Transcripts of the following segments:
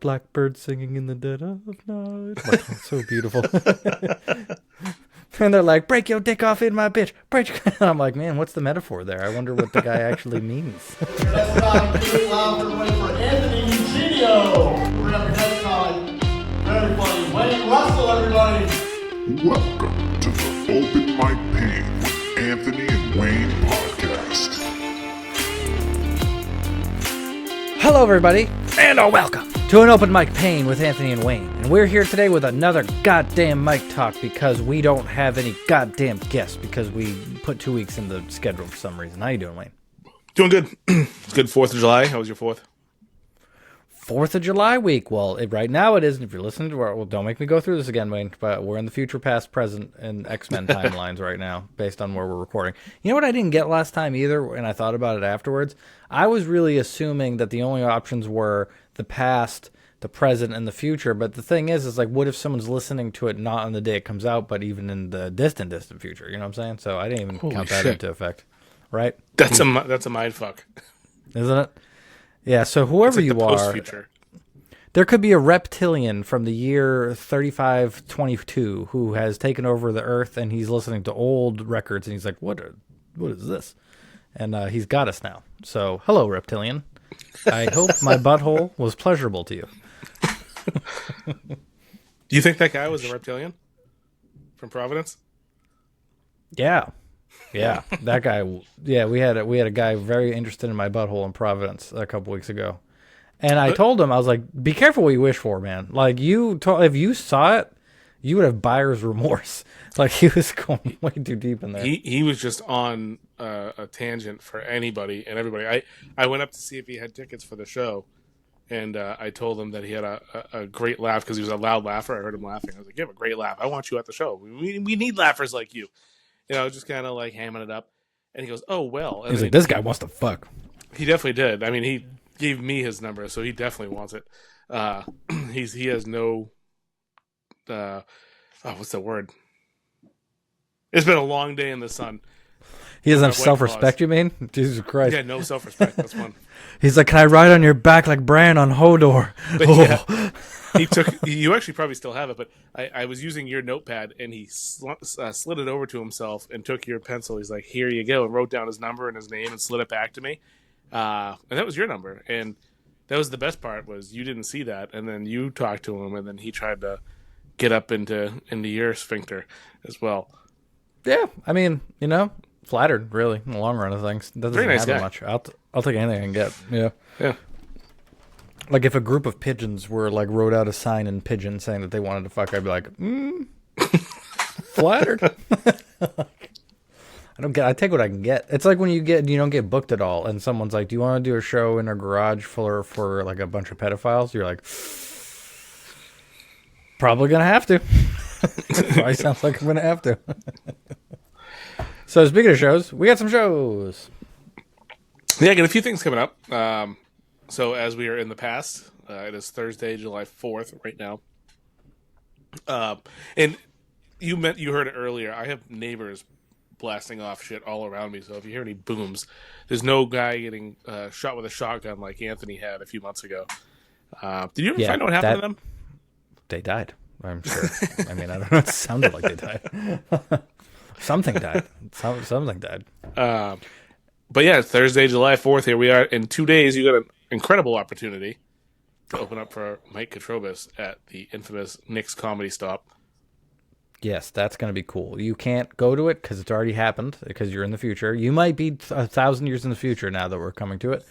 Blackbird singing in the dead of night. Like, it's so beautiful. And they're like, break your dick off in my bitch. And I'm like, man, what's the metaphor there? I wonder what the guy actually means. Let's not give it loud for Anthony Eugenio. We're up next time. Very funny. Wayne Russell, everybody. Welcome to the Open Mic Pain with Anthony and Wayne podcast. Hello, everybody, and welcome to an Open Mic Pain with Anthony and Wayne. And we're here today with another goddamn mic talk because we don't have any goddamn guests because we put 2 weeks in the schedule for some reason. How you doing, Wayne? Doing good. It's good 4th of July. How was your 4th? 4th of July week. Well, right now it is. And if you're listening to our, well, don't make me go through this again, Wayne, but we're in the future, past, present, and X-Men timelines right now based on where we're recording. You know what I didn't get last time either, and I thought about it afterwards? I was really assuming that the only options were the past, the present, and the future, but the thing is like, what if someone's listening to it not on the day it comes out, but even in the distant future? You know what I'm saying? So I didn't even count that into effect, right? That's a mind fuck. Isn't it? Yeah, so whoever Like you the are, post-future. there could be a reptilian from the year 3522 who has taken over the Earth, and he's listening to old records, and he's like, what is this? And he's got us now. So, hello, reptilian. I hope my butthole was pleasurable to you. Do you think that guy was a reptilian from Providence? Yeah, that guy. Yeah, we had a guy very interested in my butthole in Providence a couple weeks ago, and I told him, I was like, "Be careful what you wish for, man. Like if you saw it, you would have buyer's remorse." Like he was going way too deep in there. He was just on a tangent for anybody and everybody. I went up to see if he had tickets for the show, and I told him that he had a great laugh because he was a loud laugher. I heard him laughing. I was like, "You have a great laugh. I want you at the show. We need laughers like you." You know, just kind of like hamming it up. And he goes, "Oh, well." And he's like, "This guy wants to fuck." He definitely did. I mean, he gave me his number, so he definitely wants it. He has no, what's the word? It's been a long day in the sun. He doesn't have self-respect, you mean? Jesus Christ. Yeah, no self-respect. That's one. He's like, "Can I ride on your back like Bran on Hodor?" But yeah, you actually probably still have it, but I was using your notepad, and he slid it over to himself and took your pencil. He's like, "Here you go," and wrote down his number and his name and slid it back to me. And that was your number. And that was the best part, was you didn't see that, and then you talked to him, and then he tried to get up into your sphincter as well. Yeah, I mean, flattered, really, in the long run of things. That doesn't Very nice happen guy. much. I'll take anything I can get. Yeah. Yeah. Like if a group of pigeons were like wrote out a sign in pigeon saying that they wanted to fuck, I'd be like, flattered. I take what I can get. It's like when you don't get booked at all, and someone's like, "Do you want to do a show in a garage for like a bunch of pedophiles?" You're like, probably gonna have to. Probably sounds like I'm gonna have to. So speaking of shows, we got some shows. Yeah, I got a few things coming up. So as we are in the past, it is Thursday, July 4th right now. And you heard it earlier. I have neighbors blasting off shit all around me. So if you hear any booms, there's no guy getting shot with a shotgun like Anthony had a few months ago. Did you ever find out what happened to them? They died, I'm sure. I mean, I don't know. It sounded like they died. Something died. Something died. But yeah, it's Thursday, July 4th. Here we are. In 2 days, you got an incredible opportunity to open up for Mike Katrobis at the infamous Nick's Comedy Stop. Yes, that's going to be cool. You can't go to it because it's already happened, because you're in the future. You might be 1,000 years in the future now that we're coming to it.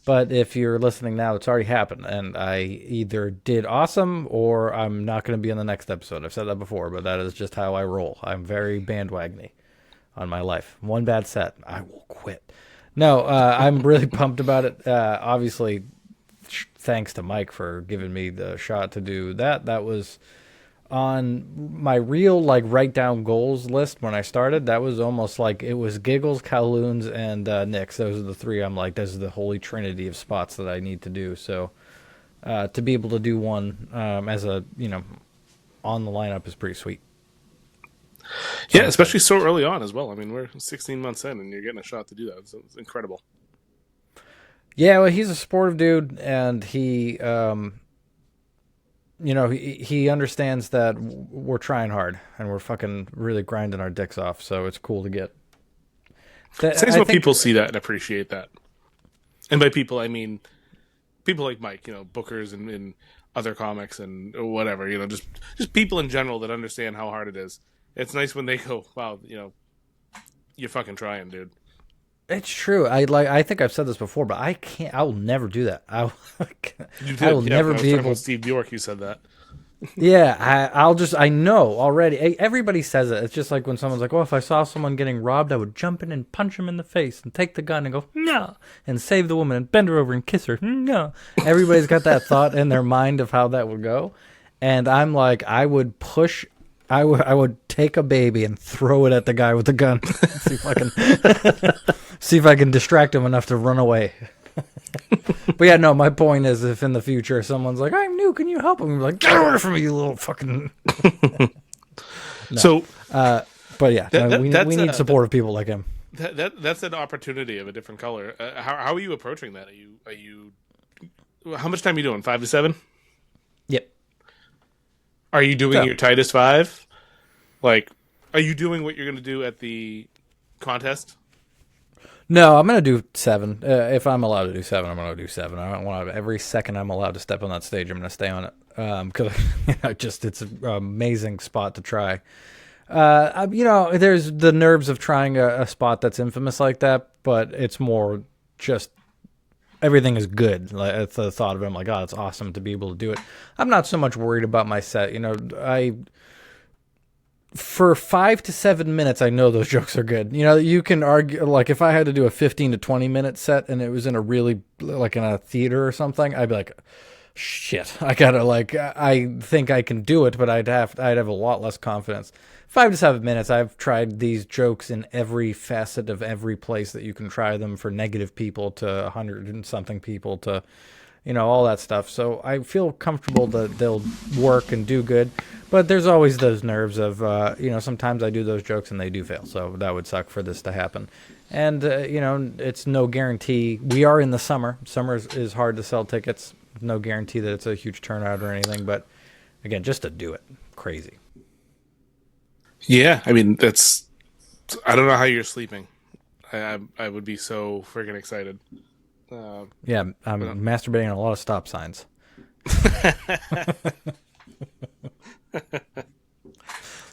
But if you're listening now, it's already happened. And I either did awesome or I'm not going to be in the next episode. I've said that before, but that is just how I roll. I'm very bandwagony on my life. One bad set, I will quit. No, I'm really pumped about it. Obviously, thanks to Mike for giving me the shot to do that. That was on my real write down goals list when I started. That was almost like it was Giggles, Kowloon's, and Nick's. Those are the three. I'm like, this is the holy trinity of spots that I need to do. So to be able to do one as a on the lineup is pretty sweet. Yeah, especially so early on as well. I mean, we're 16 months in, and you're getting a shot to do that. So it's incredible. Yeah, well, he's a supportive dude, and he he understands that we're trying hard and we're fucking really grinding our dicks off. So it's cool to get. It's nice when people see that and appreciate that. And by people, I mean people like Mike, bookers and other comics and whatever, just people in general that understand how hard it is. It's nice when they go, wow, you're fucking trying, dude. It's true. I think I've said this before, but I can't. I will never do that. I will never be able. Steve York, you said that. Yeah, I know already. Everybody says it. It's just like when someone's like, "Oh, if I saw someone getting robbed, I would jump in and punch him in the face and take the gun and go no, and save the woman and bend her over and kiss her no." Everybody's got that thought in their mind of how that would go, and I'm like, I would push. I would take a baby and throw it at the guy with the gun. See if I can distract him enough to run away. But yeah, no, my point is if in the future someone's like, I'm new, can you help him? I'm like, get away from me, you little fucking... No. So... but yeah, we need supportive people like him. That's an opportunity of a different color. How are you approaching that? Are you... How much time are you doing? 5 to 7? Yep. Are you doing your tightest 5? Like, are you doing what you're going to do at the contest? No, I'm going to do 7. If I'm allowed to do 7, I'm going to do 7. I don't want to. Every second I'm allowed to step on that stage, I'm going to stay on it. Because it's an amazing spot to try. There's the nerves of trying a spot that's infamous like that, but it's more just everything is good. Like, it's the thought of it. I'm like, oh, it's awesome to be able to do it. I'm not so much worried about my set. For 5 to 7 minutes, I know those jokes are good. You can argue, like, if I had to do a 15 to 20 minute set and it was in a really, like, in a theater or something, I'd be like, shit, I think I can do it, but I'd have a lot less confidence. 5 to 7 minutes, I've tried these jokes in every facet of every place that you can try them, for negative people to 100 and something people to, all that stuff. So I feel comfortable that they'll work and do good. But there's always those nerves of, sometimes I do those jokes and they do fail. So that would suck for this to happen. And, it's no guarantee. We are in the summer. Summer is hard to sell tickets. No guarantee that it's a huge turnout or anything. But, again, just to do it. Crazy. Yeah, I mean, I don't know how you're sleeping. I would be so freaking excited. Yeah, I'm masturbating on a lot of stop signs.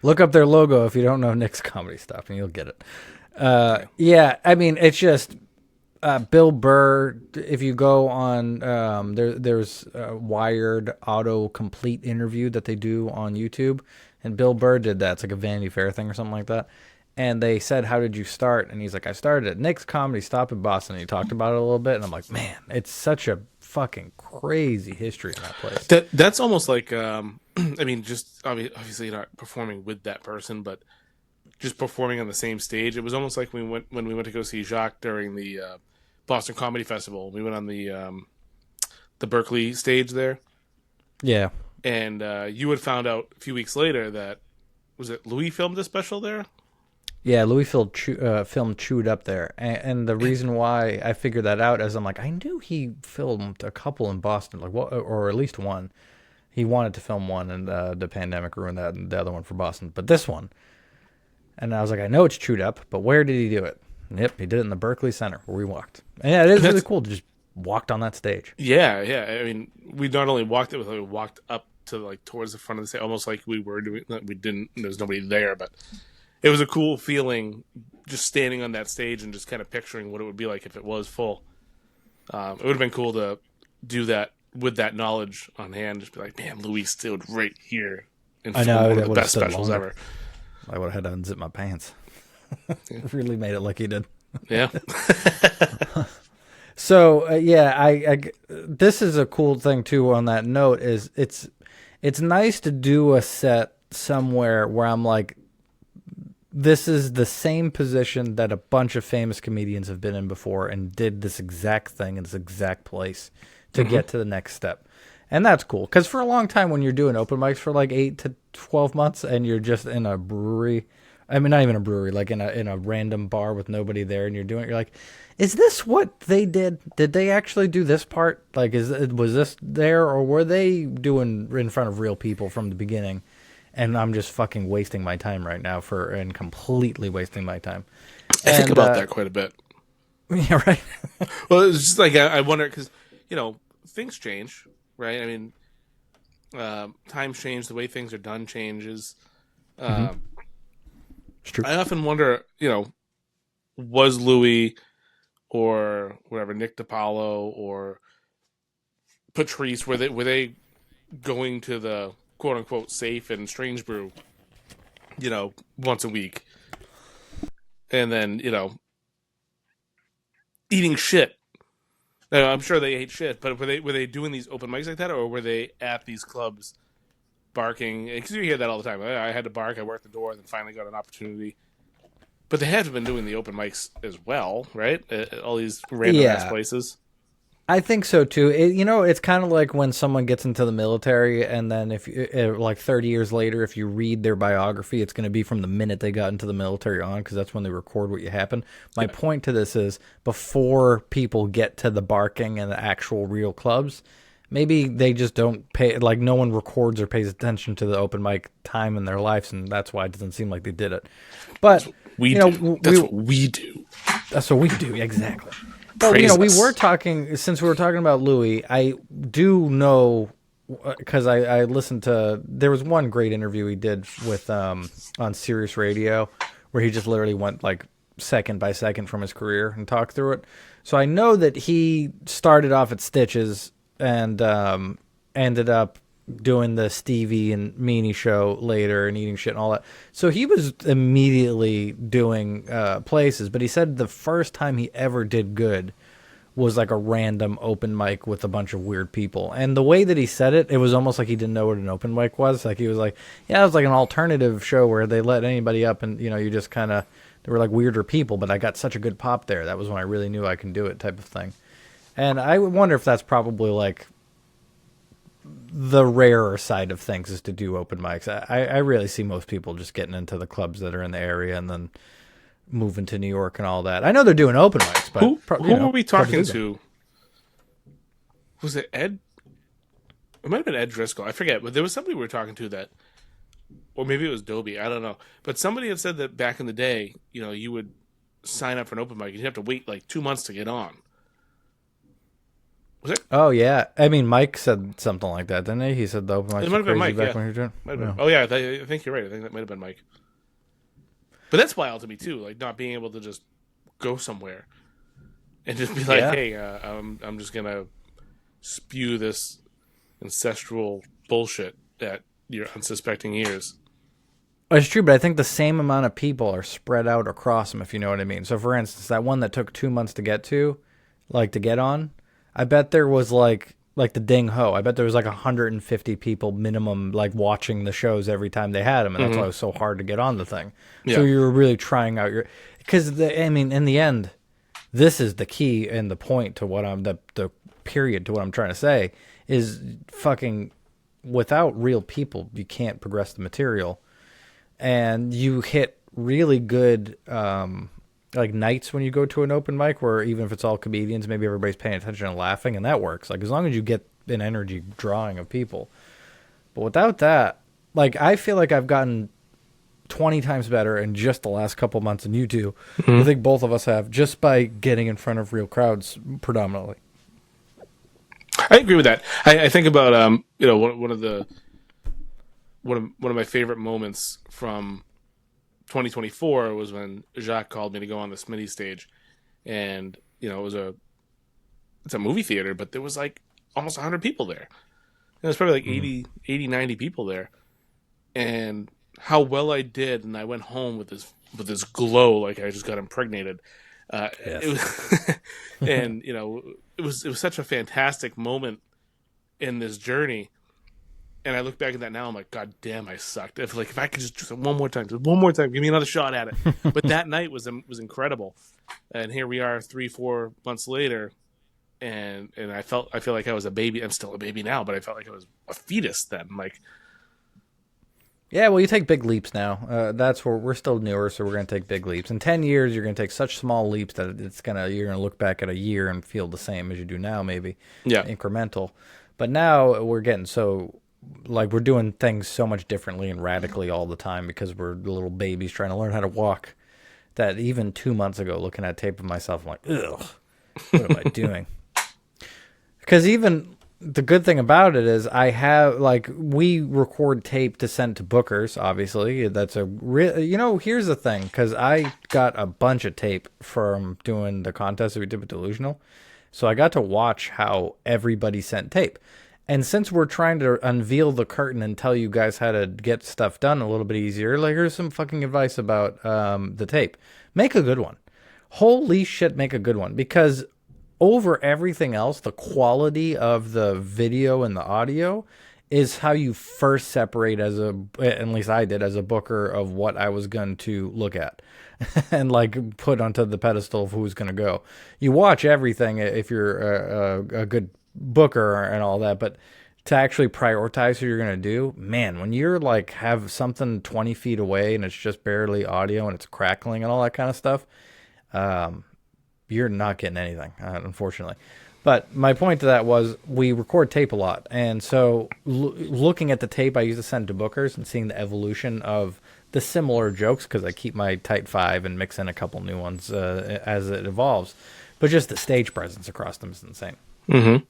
Look up their logo if you don't know Nick's Comedy Stop, and you'll get it. Yeah, I mean, it's just Bill Burr. If you go on, there's a Wired autocomplete interview that they do on YouTube, and Bill Burr did that. It's like a Vanity Fair thing or something like that. And they said, how did you start? And he's like, I started at Nick's Comedy Stop in Boston. And he talked about it a little bit. And I'm like, man, it's such a fucking crazy history in that place. That's almost like, I mean, just obviously you're not performing with that person, but just performing on the same stage. It was almost like when we went to go see Jacques during the Boston Comedy Festival. We went on the Berkeley stage there. Yeah. And you had found out a few weeks later that, was it Louis filmed a special there? Yeah, Louis filmed Chewed Up there. And the reason why I figured that out is I'm like, I knew he filmed a couple in Boston, or at least one. He wanted to film one, and the pandemic ruined that, and the other one for Boston. But this one, and I was like, I know it's Chewed Up, but where did he do it? Yep, he did it in the Berkeley Center where we walked. And yeah, it is really cool to just walked on that stage. Yeah. I mean, we not only walked it, we walked up to towards the front of the stage, almost like we were doing. We didn't. There was nobody there, but it was a cool feeling just standing on that stage and just kind of picturing what it would be like if it was full. It would have been cool to do that with that knowledge on hand. Just be like, man, Louis stood right here and filmed one of the best specials ever. I would have had to unzip my pants. Really made it like he did. Yeah. So I this is a cool thing too. On that note, is it's nice to do a set somewhere where I'm like, this is the same position that a bunch of famous comedians have been in before and did this exact thing in this exact place to get to the next step. And that's cool. Because for a long time when you're doing open mics for like 8 to 12 months and you're just in a brewery, I mean, not even a brewery, like in a random bar with nobody there, and you're doing it. You're like, is this what they did? Did they actually do this part? Like, was this there, or were they doing in front of real people from the beginning? And I'm just fucking wasting my time right now and completely wasting my time. I think about that quite a bit. Yeah, right. Well, it's just like I wonder because things change, right? I mean, times change, the way things are done changes. It's true. I often wonder, was Louis or whatever Nick DiPaolo or Patrice were they going to the quote unquote safe and strange brew, once a week, and then eating shit. Now, I'm sure they ate shit, but were they doing these open mics like that, or were they at these clubs barking? Because you hear that all the time. I had to bark. I worked the door, and then finally got an opportunity. But they have been doing the open mics as well, right? At all these random ass places. I think so too. It's kind of like when someone gets into the military, and then if like 30 years later, if you read their biography, it's going to be from the minute they got into the military on, because that's when they record what happened. My point to this is, before people get to the barking and the actual real clubs, maybe they just don't pay, like no one records or pays attention to the open mic time in their lives, and that's why it doesn't seem like they did it. But that's what we do. That's what we do, exactly. But, we were talking, since we were talking about Louis, I do know, because I listened to, there was one great interview he did with, on Sirius Radio, where he just literally went like second by second from his career and talked through it. So I know that he started off at Stitches and ended up doing the Stevie and Meanie show later and eating shit and all that. So he was immediately doing places, but he said the first time he ever did good was like a random open mic with a bunch of weird people. And the way that he said it, it was almost like he didn't know what an open mic was. Like he was like, yeah, it was like an alternative show where they let anybody up and, you just kind of, they were like weirder people, but I got such a good pop there. That was when I really knew I can do it, type of thing. And I wonder if that's probably like the rarer side of things, is to do open mics. I really see most people just getting into the clubs that are in the area and then moving to New York and all that. I know they're doing open mics, but who were we talking to? Was it Ed? It might have been Ed Driscoll. I forget, but there was somebody we were talking to that, or maybe it was Dobie. I don't know. But somebody had said that back in the day, you would sign up for an open mic and you'd have to wait like 2 months to get on. Was it? Oh yeah, I mean Mike said something like that, didn't he? He said the open mics were crazy back when he was doing. Might have been. Oh yeah, I think you're right. I think that might have been Mike. But that's wild to me too, like not being able to just go somewhere and just be like, "Hey, I'm just gonna spew this ancestral bullshit at your unsuspecting ears." It's true, but I think the same amount of people are spread out across them, if you know what I mean. So, for instance, that one that took 2 months to get to, like to get on. I bet there was like the Ding Ho. I bet there was like 150 people minimum, like watching the shows every time they had them, and that's why it was so hard to get on the thing. Yeah. So you were really trying out because in the end, this is the key and the point to what the period to what I'm trying to say is fucking without real people, you can't progress the material, and you hit really good. Like nights when you go to an open mic where even if it's all comedians, maybe everybody's paying attention and laughing, and that works. Like as long as you get an energy drawing of people. But without that, like I feel like I've gotten 20 times better in just the last couple months than you two. I think both of us have, just by getting in front of real crowds predominantly. I agree with that. I think about one of my favorite moments from 2024 was when Jacques called me to go on the Smitty stage, and it's a movie theater, but there was like almost 100 people there. There was probably like 80, 90 people there, and how well I did, and I went home with this glow, like I just got impregnated. Yes. It was, and it was such a fantastic moment in this journey. And I look back at that now, I'm like, God damn, I sucked. If I could just do it one more time, give me another shot at it. But that night was incredible. And here we are 3-4 months later, and I feel like I was a baby. I'm still a baby now, but I felt like I was a fetus then. Like, Yeah, well, you take big leaps now. That's where we're still newer, so we're going to take big leaps. In 10 years, you're going to take such small leaps that you're going to look back at a year and feel the same as you do now, maybe Yeah. incremental. But now we're getting so like we're doing things so much differently and radically all the time because we're little babies trying to learn how to walk. That even 2 months ago, looking at tape of myself, I'm like, ugh, what am I doing? Because even the good thing about it is we record tape to send to bookers, obviously. That's here's the thing, because I got a bunch of tape from doing the contest that we did with Delusional. So I got to watch how everybody sent tape. And since we're trying to unveil the curtain and tell you guys how to get stuff done a little bit easier, like here's some fucking advice about the tape. Make a good one. Holy shit, make a good one. Because over everything else, the quality of the video and the audio is how you first separate at least I did, as a booker, of what I was going to look at and like put onto the pedestal of who's going to go. You watch everything if you're a good booker and all that, but to actually prioritize who you're going to do, man, when you're like have something 20 feet away and it's just barely audio and it's crackling and all that kind of stuff, you're not getting anything, unfortunately. But my point to that was we record tape a lot. And so looking at the tape I used to send to bookers and seeing the evolution of the similar jokes, because I keep my tight five and mix in a couple new ones as it evolves. But just the stage presence across them is insane. Mm-hmm.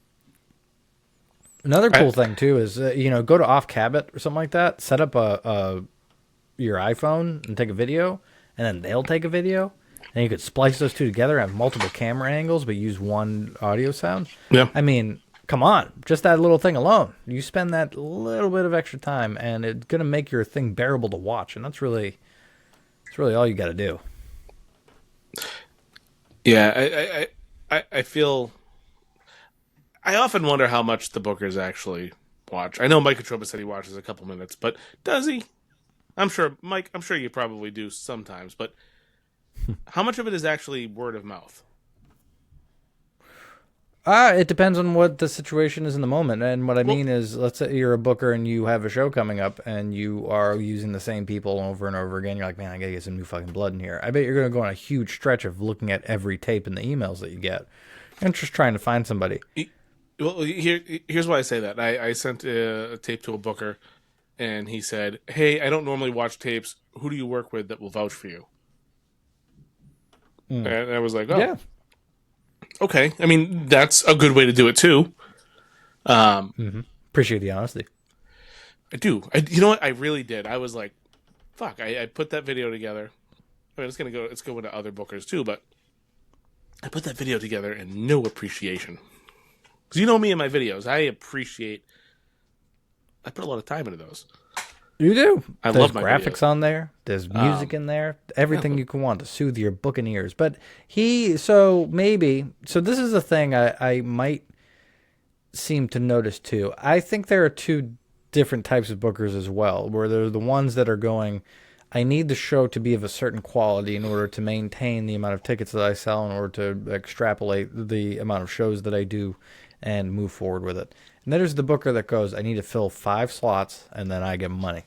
Another cool thing, too, is, go to Off Cabot or something like that. Set up your iPhone and take a video, and then they'll take a video. And you could splice those two together and have multiple camera angles, but use one audio sound. Yeah. I mean, come on. Just that little thing alone. You spend that little bit of extra time, and it's going to make your thing bearable to watch. And that's really all you got to do. Yeah, I feel... I often wonder how much the bookers actually watch. I know Mike Atroba said he watches a couple minutes, but does he? I'm sure you probably do sometimes, but how much of it is actually word of mouth? It depends on what the situation is in the moment. And what I mean is, let's say you're a booker and you have a show coming up and you are using the same people over and over again. You're like, man, I gotta get some new fucking blood in here. I bet you're going to go on a huge stretch of looking at every tape in the emails that you get and just trying to find somebody. Well, here's why I say that. I sent a tape to a booker, and he said, "Hey, I don't normally watch tapes. Who do you work with that will vouch for you?" And I was like, "Oh, Yeah. Okay." I mean, that's a good way to do it too. Appreciate the honesty. I do. You know what? I really did. I was like, "Fuck!" I put that video together. I mean, it's going to other bookers too, but I put that video together and no appreciation. Because you know me and my videos, I put a lot of time into those. You do. I There's love my graphics videos. on there. There's music in there. Everything you can want to soothe your booking ears. But so this is a thing I might seem to notice too. I think there are two different types of bookers as well, where there are the ones that are going, I need the show to be of a certain quality in order to maintain the amount of tickets that I sell, in order to extrapolate the amount of shows that I do and move forward with it. And then there's the booker that goes, I need to fill 5 slots and then I get money.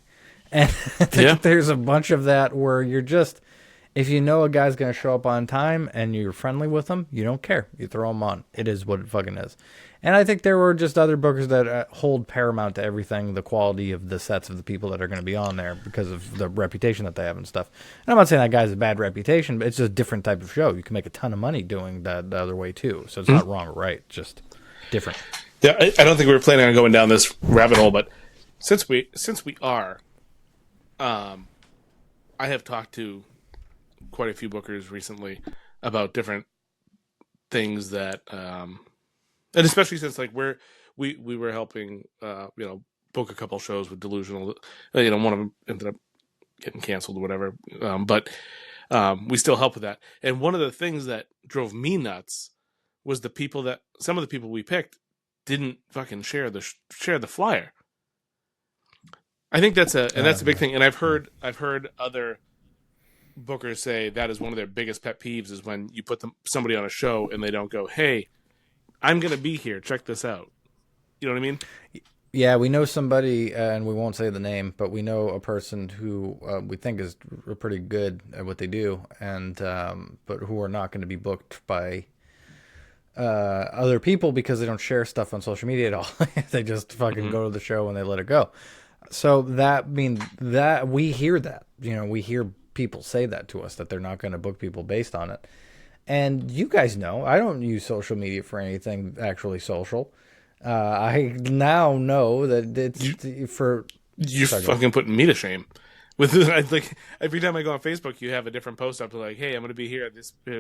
And I think there's a bunch of that where you're just, if you know a guy's going to show up on time and you're friendly with him, you don't care. You throw him on. It is what it fucking is. And I think there were just other bookers that hold paramount to everything, the quality of the sets of the people that are going to be on there because of the reputation that they have and stuff. And I'm not saying that guy's a bad reputation, but it's just a different type of show. You can make a ton of money doing that the other way too. So it's not wrong or right, just different. Yeah, I don't think we were planning on going down this rabbit hole, but since we are, I have talked to quite a few bookers recently about different things that, and especially since like we were helping, book a couple shows with Delusional. One of them ended up getting canceled or whatever, but we still help with that. And one of the things that drove me nuts was some of the people we picked didn't fucking share the flyer. I think that's a big thing. And I've heard other bookers say that is one of their biggest pet peeves is when you put somebody on a show and they don't go, "Hey, I'm going to be here. Check this out." You know what I mean? Yeah, we know somebody, and we won't say the name, but we know a person who we think is pretty good at what they do, and but who are not going to be booked by other people because they don't share stuff on social media at all. They just fucking go to the show and they let it go. So that means that we hear that, we hear people say that to us, that they're not going to book people based on it. And you guys know, I don't use social media for anything actually social. I now know that it's for... You're fucking putting me to shame. With like every time I go on Facebook, you have a different post up to like, "Hey, I'm going to be here.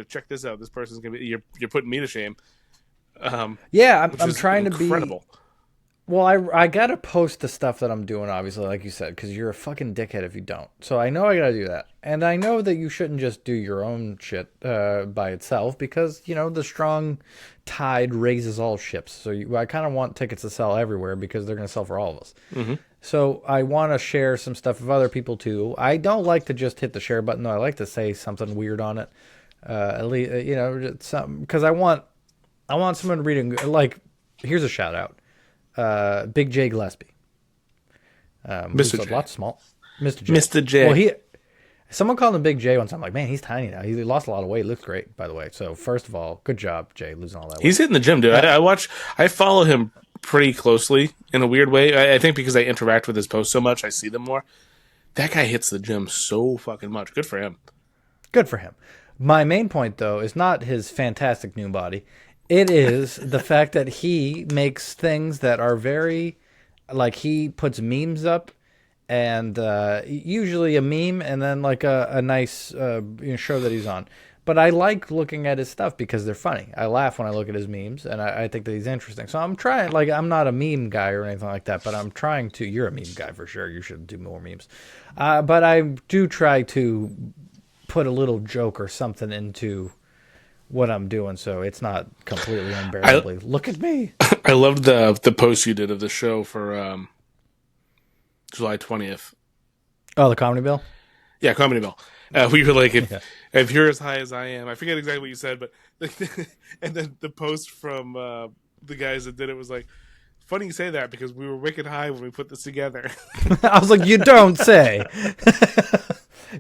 Check this out. This person's going to be." You're putting me to shame. Yeah, I'm trying incredible. to be... Well, I gotta post the stuff that I'm doing, obviously, like you said, because you're a fucking dickhead if you don't. So I know I gotta do that. And I know that you shouldn't just do your own shit by itself, because, the strong tide raises all ships. So I kind of want tickets to sell everywhere, because they're going to sell for all of us. Mm-hmm. So I want to share some stuff with other people, too. I don't like to just hit the share button, though. I like to say something weird on it. At least, something, because I want someone to read it. Like, here's a shout out. Big J Gillespie. Mr. J. Lots small. Mr. J. Mr. J. Well, someone called him Big J once. I'm like, man, he's tiny now. He lost a lot of weight. Looks great, by the way. So first of all, good job, Jay, losing all that weight. He's hitting the gym, dude. I follow him pretty closely in a weird way. I think because I interact with his posts so much, I see them more. That guy hits the gym so fucking much. Good for him. Good for him. My main point, though, is not his fantastic new body. It is the fact that he makes things that are very, like, he puts memes up, and usually a meme and then like a nice show that he's on. But I like looking at his stuff because they're funny. I laugh when I look at his memes, and I think that he's interesting. So I'm trying, like, I'm not a meme guy or anything like that, but I'm trying to. You're a meme guy for sure. You should do more memes. But I do try to put a little joke or something into what I'm doing, so it's not completely unbearably. Look at me. I loved the post you did of the show for July 20th. Oh, the Comedy Bill? Yeah, Comedy Bill. We were like, if you're as high as I am, I forget exactly what you said, but and then the post from the guys that did it was like, funny you say that because we were wicked high when we put this together. I was like, you don't say.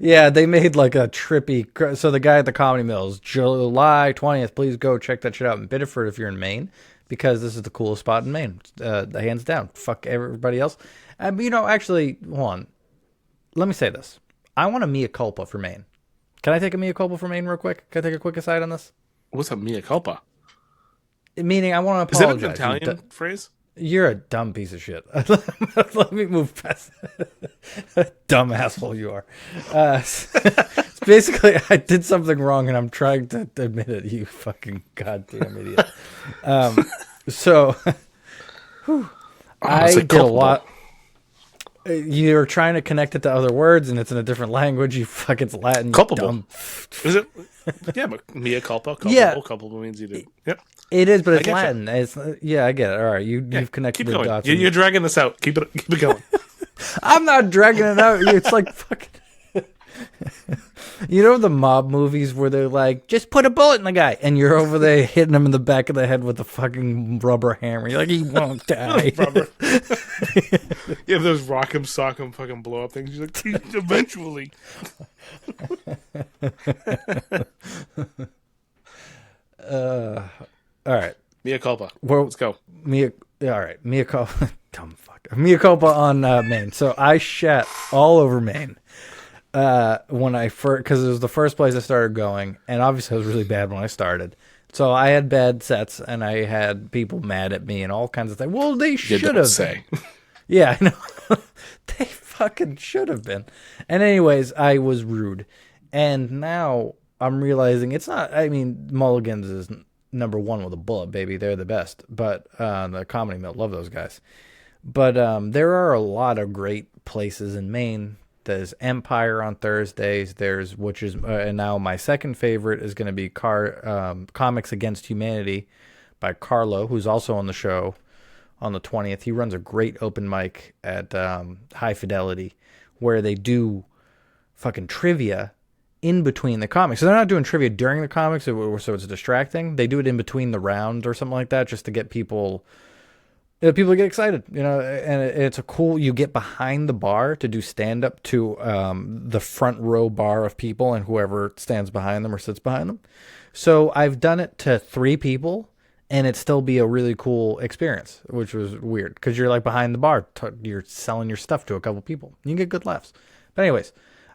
Yeah, they made like a trippy. So the guy at the Comedy Mills, July 20th, please go check that shit out in Biddeford if you're in Maine, because this is the coolest spot in Maine, hands down. Fuck everybody else. Actually, hold on. Let me say this. I want a mea culpa for Maine. Can I take a mea culpa for Maine real quick? Can I take a quick aside on this? What's a mea culpa? Meaning, I want to apologize. Is that an Italian phrase? You're a dumb piece of shit. Let me move past dumb asshole you are. Basically, I did something wrong, and I'm trying to admit it, you fucking goddamn idiot. I did a lot. You're trying to connect it to other words, and it's in a different language. You fucking Latin. Culpable. Dumb. Is it? Yeah, but mea culpa. Culpable. Yeah. Culpable means you do. Yep. It is, but it's Latin. It's, I get it. All right, you've connected Keep the going. dots. You're dragging this out. Keep it going. I'm not dragging it out. It's like fucking. The mob movies where they're like, just put a bullet in the guy, and you're over there hitting him in the back of the head with a fucking rubber hammer. You're like, he won't die. Rubber. You have those rock'em sock'em fucking blow up things. You're like, eventually. All right. Mea culpa. Well, let's go. All right. Mea culpa. Dumb fuck. Mea culpa on Maine. So I shat all over Maine. When I first, because it was the first place I started going, and obviously it was really bad when I started. So I had bad sets, and I had people mad at me and all kinds of things. Well, they should have say. Yeah, I know. They fucking should have been. And anyways, I was rude. And now I'm realizing it's not, Mulligan's is number one with a bullet, baby. They're the best. But the Comedy Mill, love those guys. But there are a lot of great places in Maine. There's Empire on Thursdays. And now my second favorite is going to be Comics Against Humanity by Carlo, who's also on the show on the 20th. He runs a great open mic at High Fidelity where they do fucking trivia in between the comics. So they're not doing trivia during the comics, so it's distracting. They do it in between the round or something like that, just to get people People get excited, and it's a cool. You get behind the bar to do stand up to the front row bar of people and whoever stands behind them or sits behind them. So I've done it to 3 people, and it still be a really cool experience, which was weird because you're like behind the bar, you're selling your stuff to a couple people. You can get good laughs. But anyways,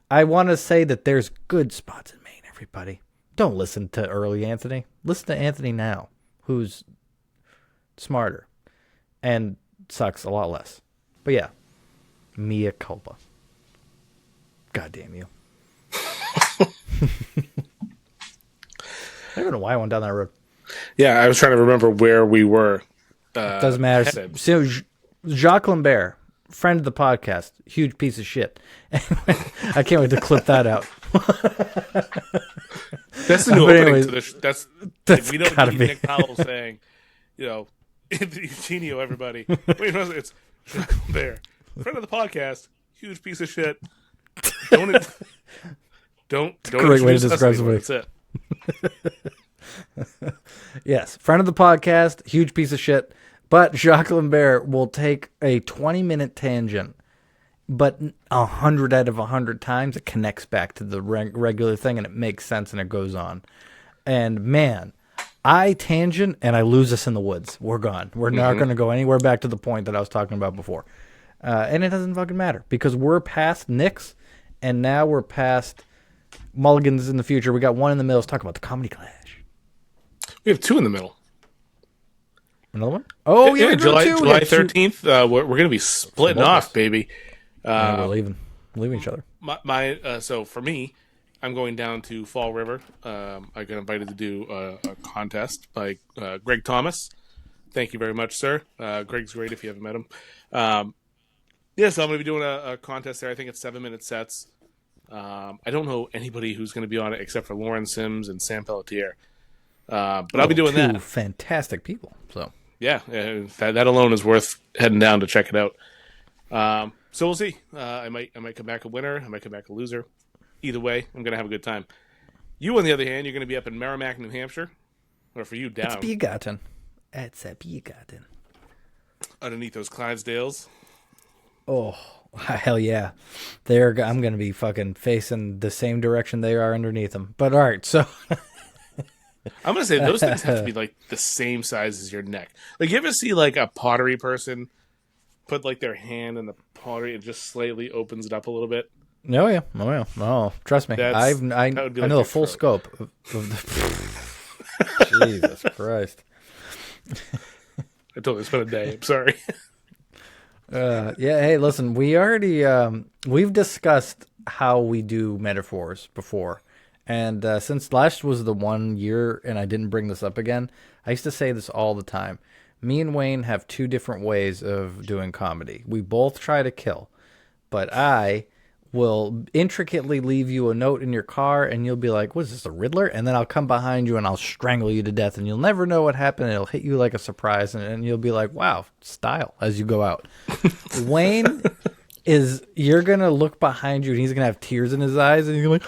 I want to say that there's good spots in Maine. Everybody, don't listen to early Anthony. Listen to Anthony now, who's smarter. And sucks a lot less. But yeah, mea culpa. God damn you. I don't know why I went down that road. Yeah, I was trying to remember where we were. Doesn't matter. Headed. So, Jacques Lambert, friend of the podcast, huge piece of shit. I can't wait to clip that out. That's the new opening anyways, to this. That's we don't gotta need be. Nick Powell saying, Eugenio, everybody. Wait, no, it's Jacques Lambert, friend of the podcast, huge piece of shit. Don't Great way to introduce us describe anymore. somebody. That's it. Yes, friend of the podcast, huge piece of shit. But Jacques Lambert will take a 20-minute tangent, but 100 out of 100 times it connects back to the regular thing and it makes sense and it goes on. And man, I tangent and I lose us in the woods. We're gone. We're not going to go anywhere back to the point that I was talking about before. And it doesn't fucking matter because we're past Knicks and now we're past Mulligans in the future. We got one in the middle. Let's talk about the Comedy Clash. We have 2 in the middle. Another one? Oh, yeah, July too. 13th. We're going to be splitting off, baby. We're leaving each other. So for me, I'm going down to Fall River. I got invited to do a contest by Greg Thomas. Thank you very much, sir. Greg's great if you haven't met him. So I'm going to be doing a contest there. I think it's 7-minute sets. I don't know anybody who's going to be on it except for Lauren Sims and Sam Pelletier. But I'll be doing that. 2 fantastic people. So yeah, that alone is worth heading down to check it out. So we'll see. I might come back a winner. I might come back a loser. Either way, I'm going to have a good time. You, on the other hand, you're going to be up in Merrimack, New Hampshire. Or for you, down. It's a Biergarten. Underneath those Clydesdales. Oh, hell yeah. I'm going to be fucking facing the same direction they are underneath them. But all right, so... I'm going to say those things have to be like the same size as your neck. Like, you ever see like a pottery person put like their hand in the pottery and just slightly opens it up a little bit? Oh, yeah. Oh, trust me. I know the full scope of the... Jesus Christ. I totally spent a day. I'm sorry. Yeah, hey, listen, we've discussed how we do metaphors before. And since last was the 1 year and I didn't bring this up again, I used to say this all the time. Me and Wayne have 2 different ways of doing comedy. We both try to kill, but I will intricately leave you a note in your car and you'll be like, what is this, a Riddler? And then I'll come behind you and I'll strangle you to death and you'll never know what happened. It'll hit you like a surprise and you'll be like, wow, style, as you go out. Wayne you're going to look behind you and he's going to have tears in his eyes and you're like,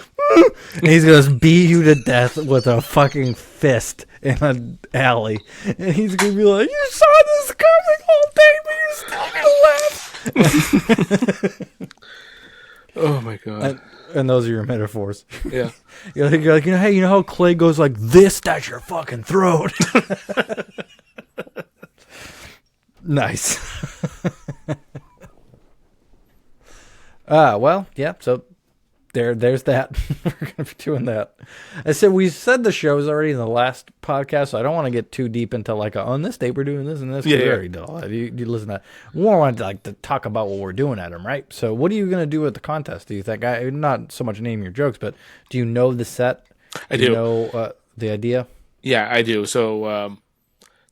and he's going to beat you to death with a fucking fist in an alley. And he's going to be like, you saw this coming all day, but you're still going to laugh. Oh, my God. And those are your metaphors. Yeah. You're like, hey, you know how clay goes like this? That's your fucking throat. Nice. Well, yeah, so there's that. We're going to be doing that. I said, we said the shows already in the last podcast, so I don't want to get too deep into like, on this date we're doing this and this. Yeah, we yeah. already did all that. You listen to that. We more want to talk about what we're doing at them, right? So what are you going to do at the contest, do you think? Not so much name your jokes, but do you know the set? I do. do. You know the idea? Yeah, I do. So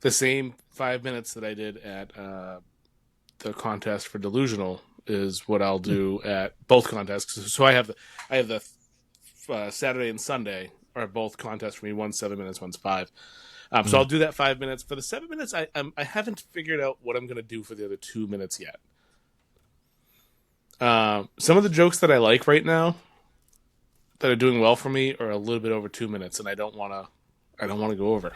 the same 5 minutes that I did at the contest for Delusional is what I'll do at both contests. So I have the Saturday and Sunday are both contests for me. One's 7 minutes, one's 5. So I'll do that 5 minutes. For the 7 minutes, I haven't figured out what I'm going to do for the other 2 minutes yet. Some of the jokes that I like right now that are doing well for me are a little bit over 2 minutes, and I don't want to go over.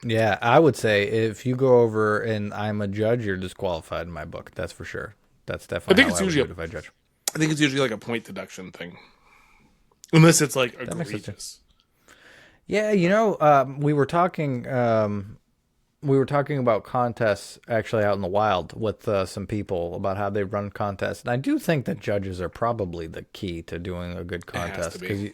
Yeah, I would say if you go over and I'm a judge, you're disqualified in my book. That's for sure. That's I definitely think how it's I would do usually it if I judge. I think it's usually like a point deduction thing, unless it's like That makes sense too. egregious. Yeah, we were talking about contests actually out in the wild with some people about how they run contests, and I do think that judges are probably the key to doing a good It has to contest be. because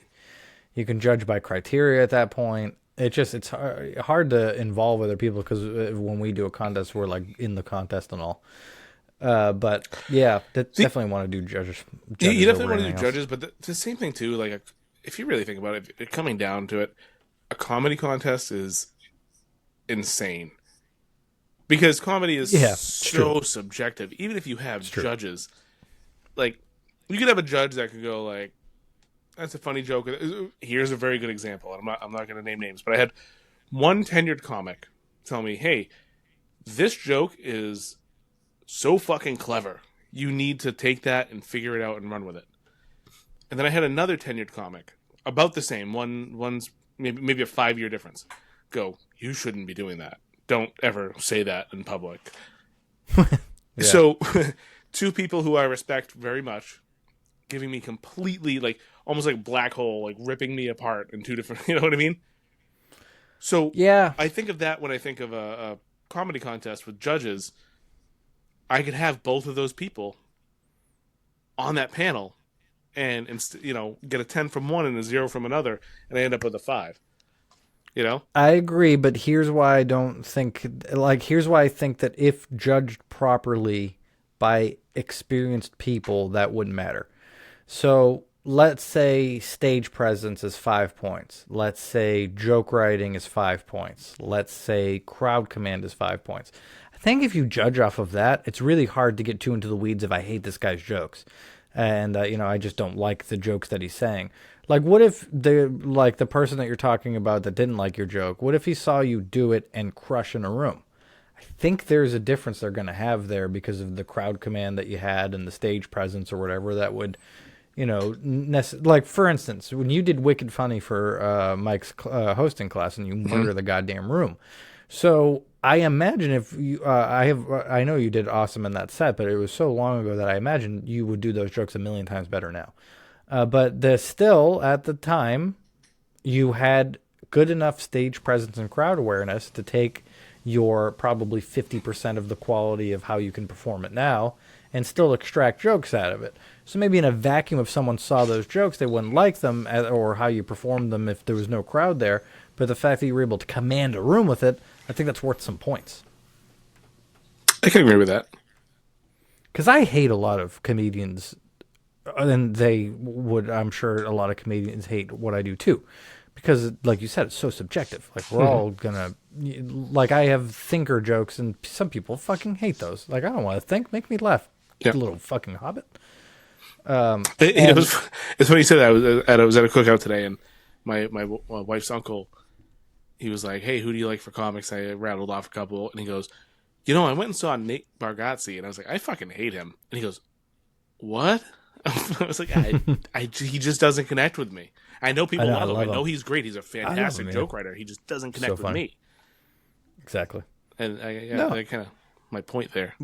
you can judge by criteria at that point. It's hard to involve other people because when we do a contest, we're like in the contest and all. But yeah, See, definitely want to do judges you judges definitely over want to do anything else. judges, but the same thing too. Like, if you really think about it, coming down to it, a comedy contest is insane because comedy is Yeah, it's true. so subjective. Even if you have It's true. judges, like you could have a judge that could go like, "That's a funny joke." Here's a very good example. I'm not going to name names, but I had one tenured comic tell me, "Hey, this joke is so fucking clever. You need to take that and figure it out and run with it." And then I had another tenured comic about the same. One's maybe a 5 year difference. Go, you shouldn't be doing that. Don't ever say that in public. Yeah. So, two people who I respect very much giving me completely like almost like black hole, like ripping me apart in two different. You know what I mean? So Yeah. I think of that when I think of a comedy contest with judges. I could have both of those people on that panel and get a 10 from one and a 0 from another, and I end up with a 5. You know? I agree, but here's why I don't think here's why I think that if judged properly by experienced people, that wouldn't matter. So let's say stage presence is 5 points. Let's say joke writing is 5 points. Let's say crowd command is 5 points. I think if you judge off of that, it's really hard to get too into the weeds if I hate this guy's jokes. And I just don't like the jokes that he's saying. Like, what if the person that you're talking about that didn't like your joke? What if he saw you do it and crush in a room? I think there's a difference they're going to have there because of the crowd command that you had and the stage presence or whatever that would, like for instance, when you did Wicked Funny for Mike's hosting class and you murder the goddamn room. So I imagine if you, I know you did awesome in that set, but it was so long ago that I imagine you would do those jokes a million times better now. But still, at the time, you had good enough stage presence and crowd awareness to take your probably 50% of the quality of how you can perform it now and still extract jokes out of it. So maybe in a vacuum, if someone saw those jokes, they wouldn't like them or how you performed them if there was no crowd there. But the fact that you were able to command a room with it, I think that's worth some points. I can agree with that. Because I hate a lot of comedians, and I'm sure a lot of comedians hate what I do too. Because, like you said, it's so subjective. Like, we're all gonna, like, I have thinker jokes, and some people fucking hate those. Like, I don't want to think, make me laugh, Yeah. little fucking hobbit. It's funny you said that. I was at a cookout today, and my wife's uncle, he was like, "Hey, who do you like for comics?" I rattled off a couple, and he goes, "I went and saw Nate Bargatze," and I was like, "I fucking hate him." And he goes, "What?" I was like, he just doesn't connect with me. I know people I love him. I love know him. he's great. He's a fantastic him, joke writer. He just doesn't connect with funny. me. Exactly. And No. that kind of my point there.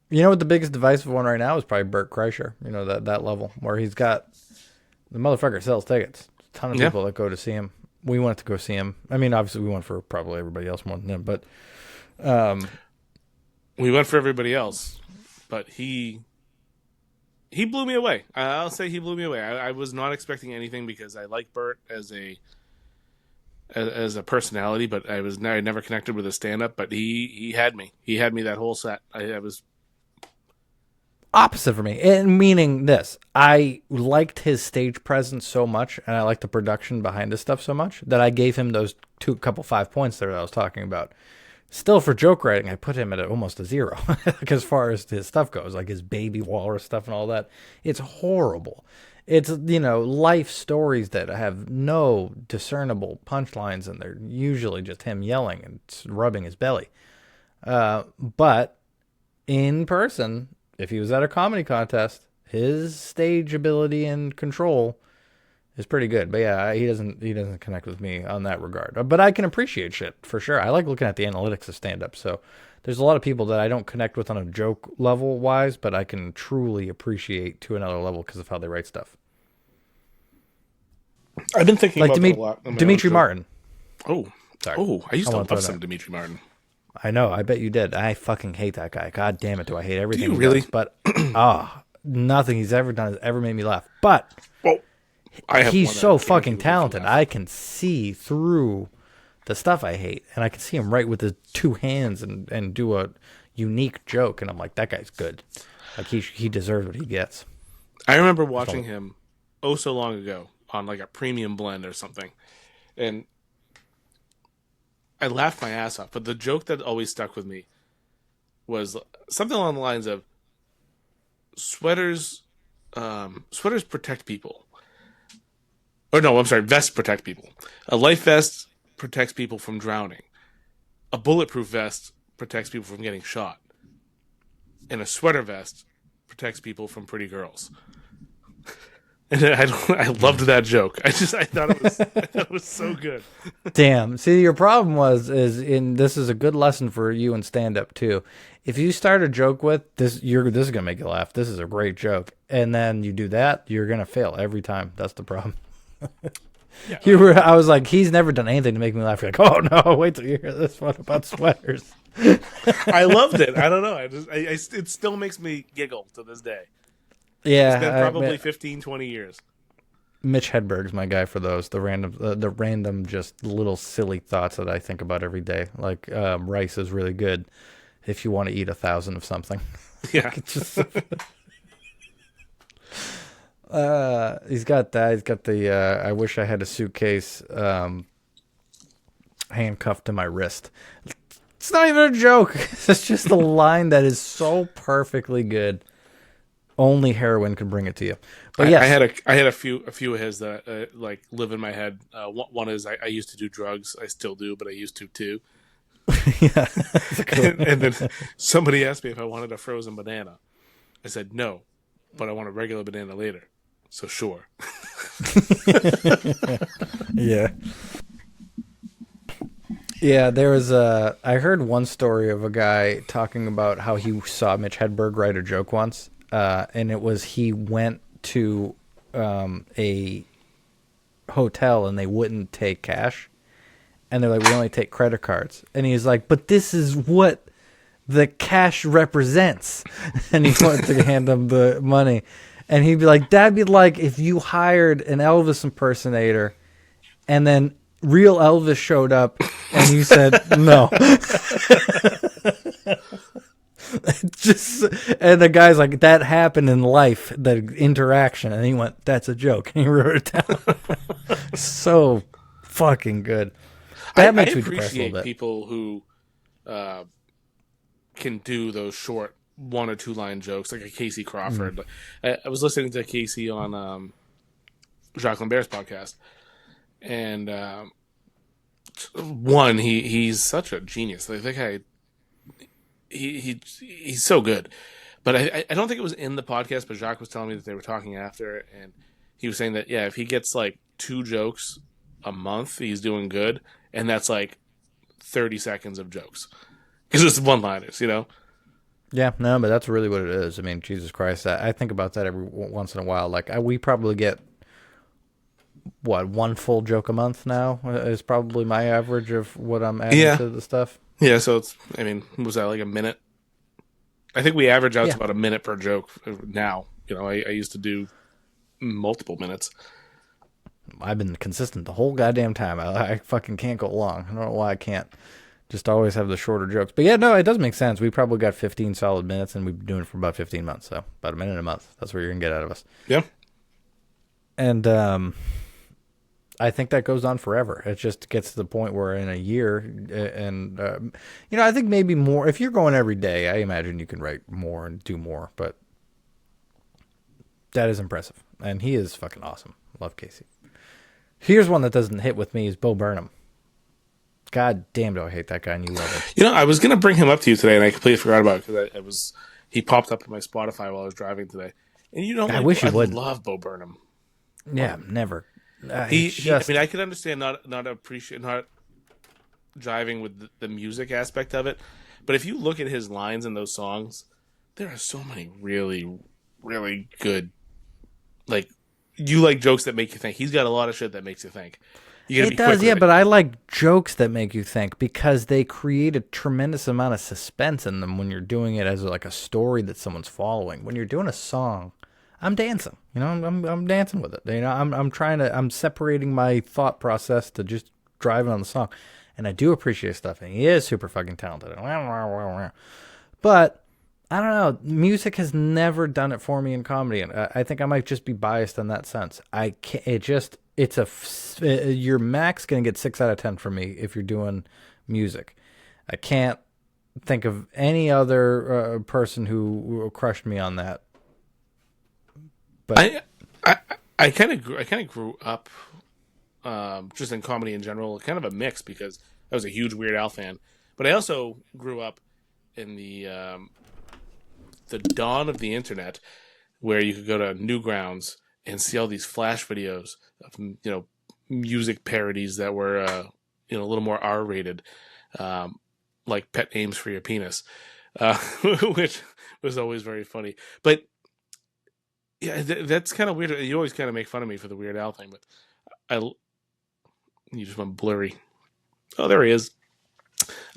You know what the biggest divisive one right now is probably Burt Kreischer. That level where he's got the motherfucker sells tickets. A ton of Yeah. people that go to see him. We went to go see him. I mean, obviously we went for probably everybody else more than him, but We went for everybody else, but he blew me away. I'll say he blew me away. I was not expecting anything because I like Burt as a personality, but I never connected with his stand up. But he had me. He had me that whole set. I was opposite for me. And meaning this, I liked his stage presence so much, and I liked the production behind his stuff so much that I gave him those couple 5 points there that I was talking about. Still, for joke writing, I put him at almost a 0. Like, as far as his stuff goes, like his baby walrus stuff and all that, it's horrible. It's, life stories that have no discernible punchlines, and they're usually just him yelling and rubbing his belly. But in person, if he was at a comedy contest, his stage ability and control is pretty good. But yeah, he doesn't connect with me on that regard. But I can appreciate shit for sure. I like looking at the analytics of stand up. So there's a lot of people that I don't connect with on a joke level wise, but I can truly appreciate to another level because of how they write stuff. I've been thinking Like about that a lot. Dimitri Martin. Oh, Sorry. Oh, I used to wanna throw love that. some Dimitri Martin. I know. I bet you did. I fucking hate that guy. God damn it, do I hate everything you he really? does. But nothing he's ever done has ever made me laugh. But Well, he's so fucking talented. I can see through the stuff I hate, and I can see him write with his two hands and do a unique joke, and I'm like, that guy's good. Like he deserves what he gets. I remember watching him so long ago on like a premium blend or something, and I laughed my ass off. But the joke that always stuck with me was something along the lines of sweaters protect people. Or no, I'm sorry, vests protect people. A life vest protects people from drowning. A bulletproof vest protects people from getting shot. And a sweater vest protects people from pretty girls. And I loved that joke. I thought it was so good. Damn. See, your problem this is a good lesson for you in stand up too. If you start a joke with this, this is gonna make you laugh. This is a great joke, and then you do that, you're gonna fail every time. That's the problem. Yeah. I was like, he's never done anything to make me laugh. You're like, oh no, wait till you hear this one about sweaters. I loved it. I don't know. It still makes me giggle to this day. Yeah, It's been probably 15, 20 years. Mitch Hedberg's my guy for those. The random, just little silly thoughts that I think about every day. Like rice is really good if you want to eat 1,000 of something. Yeah. It's just he's got that. He's got the I wish I had a suitcase handcuffed to my wrist. It's not even a joke. It's just a line that is so perfectly good. Only heroin can bring it to you. But yes. I had a few of his that like live in my head. One is I used to do drugs. I still do, but I used to too. Yeah. And then somebody asked me if I wanted a frozen banana. I said no, but I want a regular banana later. So sure. Yeah. Yeah, there was I heard one story of a guy talking about how he saw Mitch Hedberg write a joke once, and it was he went to a hotel and they wouldn't take cash, and they're like, we only take credit cards, and he's like, but this is what the cash represents, and he wanted to hand them the money, and he'd be like, that'd be like if you hired an Elvis impersonator, and then real Elvis showed up and you said no. And the guy's like, that happened in life, that interaction, and he went, that's a joke, and he wrote it down. So fucking good. That makes me depressed a little bit. People who can do those short 1 or 2 line jokes, like a Casey Crawford. I was listening to Casey on Jacques Lambert's podcast. And he's such a genius. Like, that guy, he's so good. But I don't think it was in the podcast, but Jacques was telling me that they were talking after, and he was saying that, yeah, if he gets like 2 jokes a month, he's doing good, and that's like 30 seconds of jokes. Because it's one-liners, you know? Yeah, no, but that's really what it is. I mean, Jesus Christ, I think about that every once in a while. Like, we probably get 1 full joke a month now is probably my average of what I'm adding to the stuff. Yeah, so it's, I mean, was that like a minute? I think we average out to about a minute per joke now. You know, I used to do multiple minutes. I've been consistent the whole goddamn time. I fucking can't go long. I don't know why I can't. Just always have the shorter jokes. But yeah, no, it does make sense. We probably got 15 solid minutes, and we've been doing it for about 15 months. So about a minute a month. That's what you're going to get out of us. Yeah. And I think that goes on forever. It just gets to the point where in a year, and I think maybe more. If you're going every day, I imagine you can write more and do more. But that is impressive, and he is fucking awesome. Love Casey. Here's one that doesn't hit with me: is Bo Burnham. God damn, do I hate that guy, and you love him. You know, I was gonna bring him up to you today, and I completely forgot about it because he popped up in my Spotify while I was driving today. And you know, I wish you would. love Bo Burnham. Yeah, never. I mean, I could understand not jiving with the music aspect of it, but if you look at his lines in those songs, there are so many really, really good. Like, you like jokes that make you think. He's got a lot of shit that makes you think. You gotta It be quick does, with yeah, it. but I like jokes that make you think because they create a tremendous amount of suspense in them when you're doing it as like a story that someone's following. When you're doing a song, I'm dancing. You know, I'm dancing with it. You know, I'm separating my thought process to just driving on the song, and I do appreciate stuff. And he is super fucking talented. But I don't know. Music has never done it for me in comedy, and I think I might just be biased in that sense. I can't. Your max gonna get 6 out of 10 from me if you're doing music. I can't think of any other person who crushed me on that. But I kind of grew up just in comedy in general, kind of a mix because I was a huge Weird Al fan, but I also grew up in the dawn of the internet, where you could go to Newgrounds and see all these flash videos of music parodies that were a little more R rated, like Pet Names for Your Penis, which was always very funny. But yeah, that's kind of weird. You always kind of make fun of me for the Weird Al thing, but you just went blurry. Oh, there he is.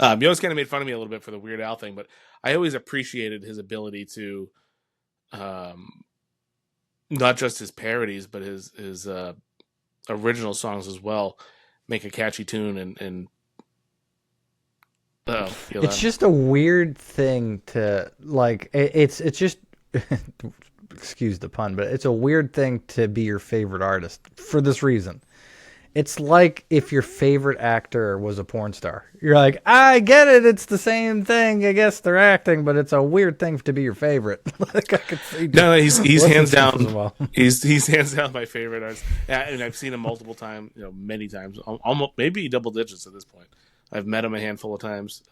You always kind of made fun of me a little bit for the Weird Al thing, but I always appreciated his ability to, not just his parodies, but his original songs as well, make a catchy tune and it's just a weird thing to like. It's just excuse the pun, but it's a weird thing to be your favorite artist for this reason. It's like if your favorite actor was a porn star. You're like, I get it. It's the same thing. I guess they're acting, but it's a weird thing to be your favorite. Like I could see. No, he's hands down. Well. He's hands down my favorite artist, and I've seen him multiple times. Many times, almost maybe double digits at this point. I've met him a handful of times.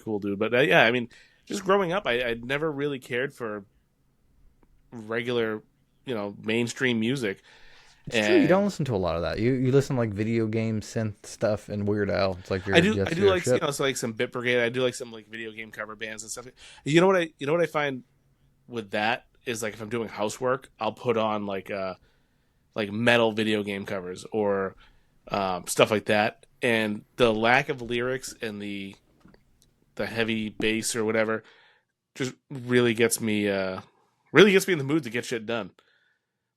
Cool dude, but yeah, I mean, just growing up, I never really cared for regular, mainstream music. It's true. You don't listen to a lot of that. You listen to like video game synth stuff and Weird Al. It's like I do like so like some Bit Brigade. I do like some like video game cover bands and stuff. You know what I find with that is like if I'm doing housework, I'll put on like metal video game covers or stuff like that. And the lack of lyrics and the heavy bass or whatever just really gets me in the mood to get shit done.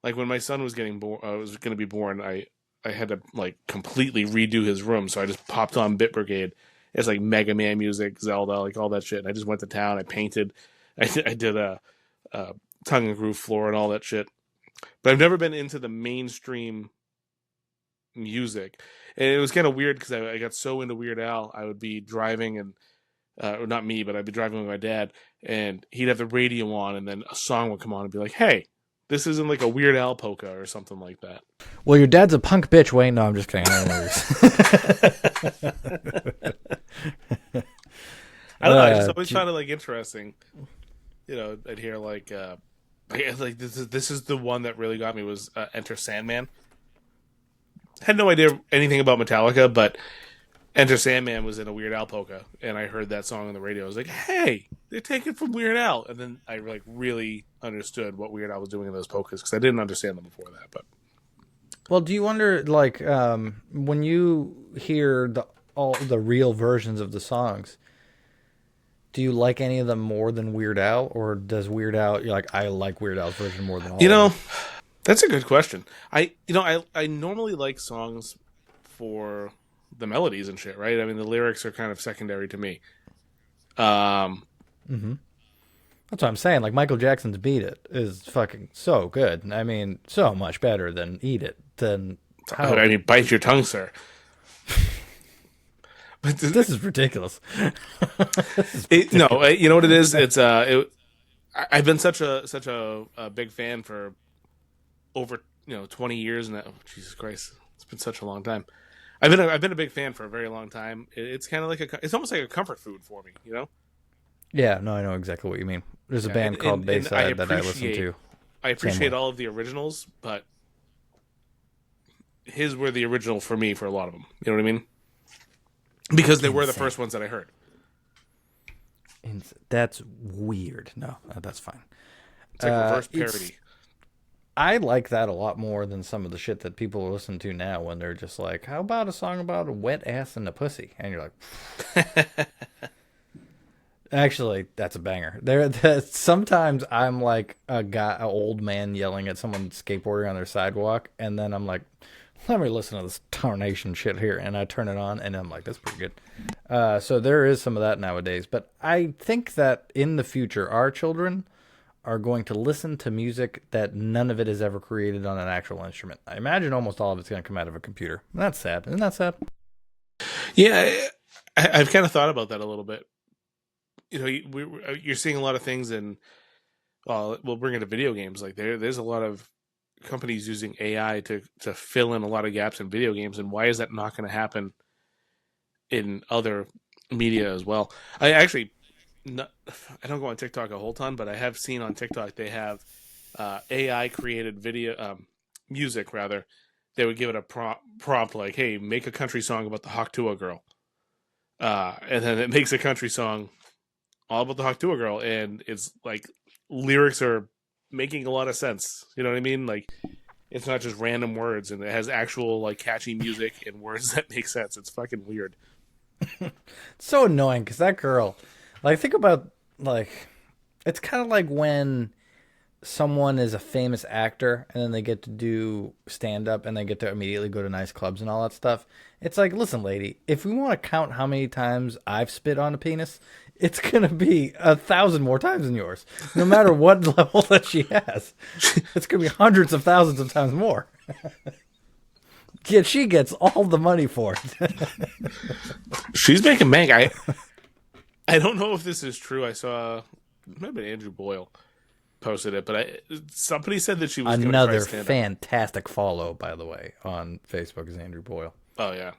Like when my son was going to be born, I had to like completely redo his room, so I just popped on Bit Brigade. It's like Mega Man music, Zelda, like all that shit. And I just went to town. I painted. I did a tongue and groove floor and all that shit. But I've never been into the mainstream music, and it was kind of weird because I got so into Weird Al. I would be driving and or not me, but I'd be driving with my dad, and he'd have the radio on, and then a song would come on and be like, "Hey, this isn't like a Weird Al polka or something like that." Well, your dad's a punk bitch, Wayne. No, I'm just kidding. I don't know. I just always found it like interesting. I'd hear like this is the one that really got me was Enter Sandman. Had no idea anything about Metallica, but Enter Sandman was in a Weird Al polka, and I heard that song on the radio. I was like, "Hey, they take it from Weird Al," and then I like really understood what Weird Al was doing in those polkas because I didn't understand them before that. But well, do you wonder like when you hear all the real versions of the songs, do you like any of them more than Weird Al, or does Weird Al you're like I like Weird Al's version more than all? of them? That's a good question. I normally like songs for the melodies and shit, right? I mean, the lyrics are kind of secondary to me. Mm-hmm. That's what I'm saying. Like Michael Jackson's "Beat It" is fucking so good. I mean, so much better than "Eat It." I mean, bite your tongue, sir. But this is ridiculous. You know what it is? It's I've been such a big fan for over 20 years now. Oh, Jesus Christ, it's been such a long time. I've been a big fan for a very long time. It's kind of like it's almost like a comfort food for me, Yeah, no, I know exactly what you mean. There's a band called Bayside that I listen to. I appreciate all of the originals, but his were the original for me for a lot of them. You know what I mean? Because they were the first ones that I heard. That's weird. No, that's fine. It's like reverse parody. I like that a lot more than some of the shit that people listen to now when they're just like, how about a song about a wet ass and a pussy? And you're like, actually, that's a banger. Sometimes I'm like an old man yelling at someone skateboarding on their sidewalk, and then I'm like, let me listen to this tarnation shit here, and I turn it on, and I'm like, that's pretty good. So there is some of that nowadays, but I think that in the future, our children are going to listen to music that none of it is ever created on an actual instrument. I imagine almost all of it's going to come out of a computer. And that's sad. Isn't that sad? Yeah, I've kind of thought about that a little bit. You know, you're seeing a lot of things in, well, we'll bring it to video games. Like there's a lot of companies using AI to fill in a lot of gaps in video games. And why is that not going to happen in other media as well? I don't go on TikTok a whole ton, but I have seen on TikTok they have AI created video music rather. They would give it a prompt like, "Hey, make a country song about the Haktua girl," and then it makes a country song all about the Haktua girl, and it's like lyrics are making a lot of sense. You know what I mean? Like it's not just random words, and it has actual like catchy music and words that make sense. It's fucking weird. It's so annoying because that girl. Like, think about, like, it's kind of like when someone is a famous actor and then they get to do stand-up and they get to immediately go to nice clubs and all that stuff. It's like, listen, lady, if we want to count how many times I've spit on a penis, it's going to be 1,000 more times than yours, no matter what level that she has. It's going to be hundreds of thousands of times more. Yet she gets all the money for it. She's making bank. I don't know if this is true. I saw maybe Andrew Boyle posted it, but somebody said that she was another fantastic follow, by the way, on Facebook is Andrew Boyle. Oh yeah,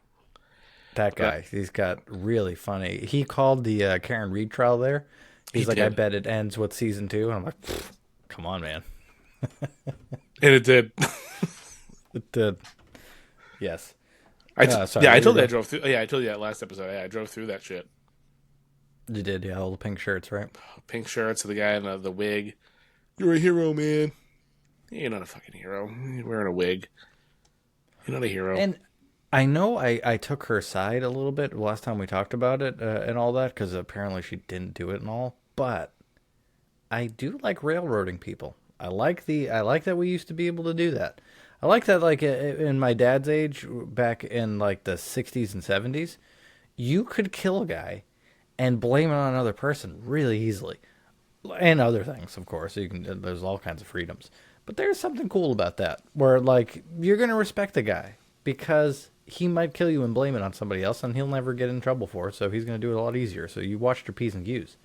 that guy. He's got really funny. He called the Karen Reed trial there. He's like, I bet it ends with season 2, and I'm like, come on, man. And it did. It did. Yes. Sorry, I told you I drove through. Yeah, I told you that last episode. Yeah, I drove through that shit. You did, yeah. All the pink shirts, right? Pink shirts, the guy in the wig. You're a hero, man. You're not a fucking hero. You're wearing a wig. You're not a hero. And I know I took her side a little bit last time we talked about it and all that, because apparently she didn't do it and all. But I do like railroading people. I like that we used to be able to do that. I like that, like, in my dad's age, back in, like, the 60s and 70s, you could kill a guy and blame it on another person really easily. And other things, of course. There's all kinds of freedoms. But there's something cool about that, where, like, you're going to respect the guy because he might kill you and blame it on somebody else, and he'll never get in trouble for it, so he's going to do it a lot easier. So you watched your P's and Q's.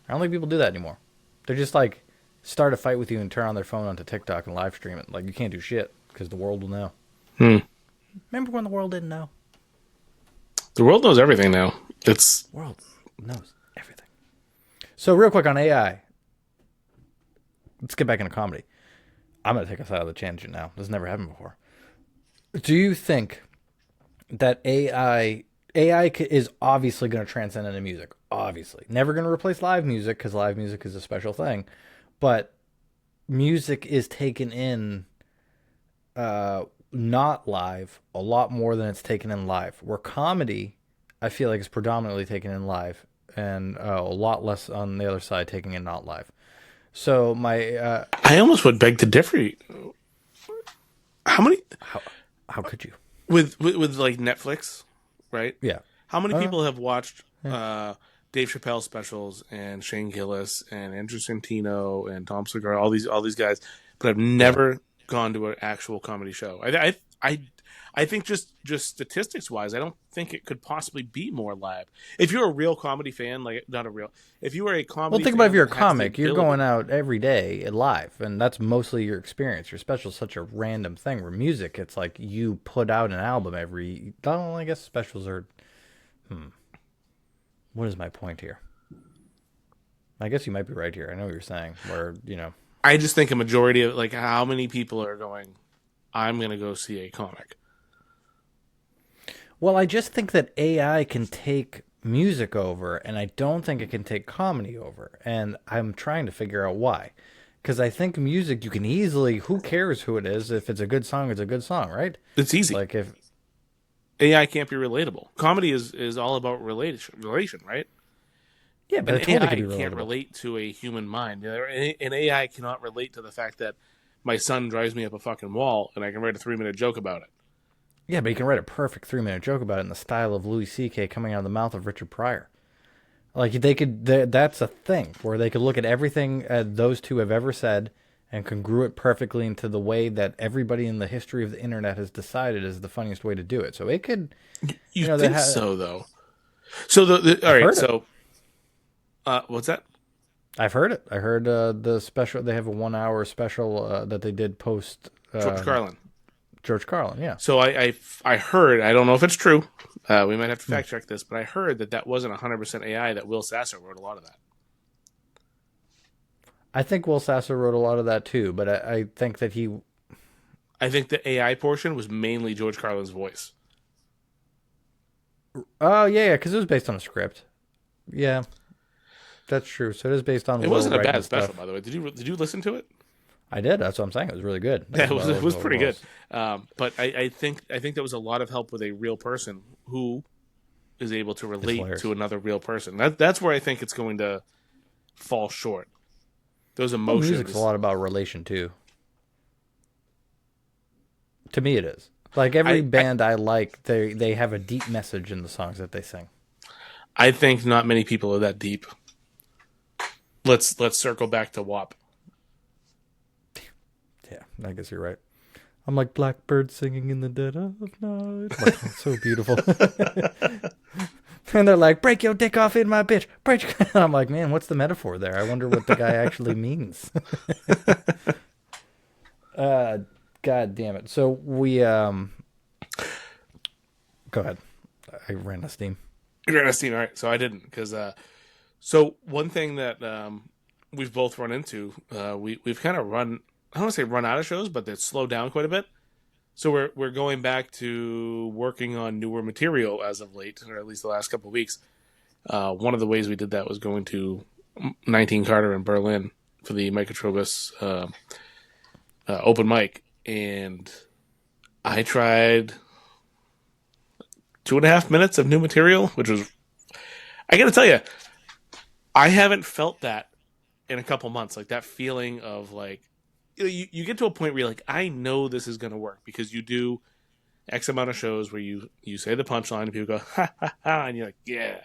I don't think people do that anymore. They're just, like, start a fight with you and turn on their phone onto TikTok and live stream it. Like, you can't do shit because the world will know. Remember when the world didn't know? The world knows everything now. The world knows everything. So real quick on AI. Let's get back into comedy. I'm going to take us out of the tangent now. This has never happened before. Do you think that AI is obviously going to transcend into music? Obviously. Never going to replace live music because live music is a special thing. But music is taken in not live a lot more than it's taken in live. Where comedy, I feel like, is predominantly taken in live and a lot less on the other side taking in not live. So my I almost would beg to differ. How many? How could you? With like Netflix, right? Yeah. How many people have watched Dave Chappelle specials and Shane Gillis and Andrew Santino and Tom Segura, all these guys, but I've never gone to an actual comedy show. I think just statistics wise, I don't think it could possibly be more live. If you're a real comedy fan, if you were a comedy, well, think about if you're a comic, you're going out every day live, and that's mostly your experience. Your special is such a random thing. Where music, it's like you put out an album every. Well, I guess specials are. What is my point here? I guess you might be right here. I know what you're saying. Where I just think a majority of how many people are going, I'm going to go see a comic. Well, I just think that AI can take music over, and I don't think it can take comedy over. And I'm trying to figure out why. Because I think music, you can easily, who cares who it is? If it's a good song, it's a good song, right? It's easy. Like if, AI can't be relatable. Comedy is all about relation, right? yeah, but An I totally AI could be can't relatable. relate to a human mind. An AI cannot relate to the fact that my son drives me up a fucking wall and I can write a 3-minute joke about it. Yeah, but you can write a perfect 3 minute joke about it in the style of Louis C.K. coming out of the mouth of Richard Pryor. Like they could, that's a thing where they could look at everything those two have ever said and congru it perfectly into the way that everybody in the history of the internet has decided is the funniest way to do it. So it could, You they think so, though? So all I've right. heard it. So what's that? I've heard it. I heard the special. They have a 1 hour special that they did post George Carlin. George Carlin. Yeah. So I heard. I don't know if it's true. We might have to fact check this, but I heard that wasn't 100% AI. That Will Sasso wrote a lot of that. I think Will Sasso wrote a lot of that too, but I think that he. I think the AI portion was mainly George Carlin's voice. Oh yeah, because it was based on a script. Yeah, that's true. So it is based on. It Will wasn't a writing bad special, stuff. by the way. Did you listen to it? I did. That's what I'm saying. It was really good. Yeah, it was pretty good. Will's. But I think there was a lot of help with a real person who is able to relate hilarious. to another real person. That's where I think it's going to fall short. Those Well, emotions. music's a lot about relation too. To me, it is. Like every band I like, they have a deep message in the songs that they sing. I think not many people are that deep. Let's circle back to WAP. Yeah, I guess you're right. I'm like blackbird singing in the dead of night. Like, it's so beautiful. And they're like, break your dick off in my bitch. Break your... And I'm like, man, what's the metaphor there? I wonder what the guy actually means. God damn it. So we go ahead. I ran out of steam. You're gonna see, all right? So I didn't because so one thing that we've both run into, we've kind of run. I don't want to say run out of shows, but they've slowed down quite a bit. So we're going back to working on newer material as of late, or at least the last couple of weeks. One of the ways we did that was going to 19 Carter in Berlin for the Microtrobus open mic, and I tried 2.5 minutes of new material, which was, I got to tell you, I haven't felt that in a couple months. Like that feeling of like, you get to a point where you're like, I know this is going to work because you do X amount of shows where you say the punchline and people go, ha, ha, ha, and you're like, yeah.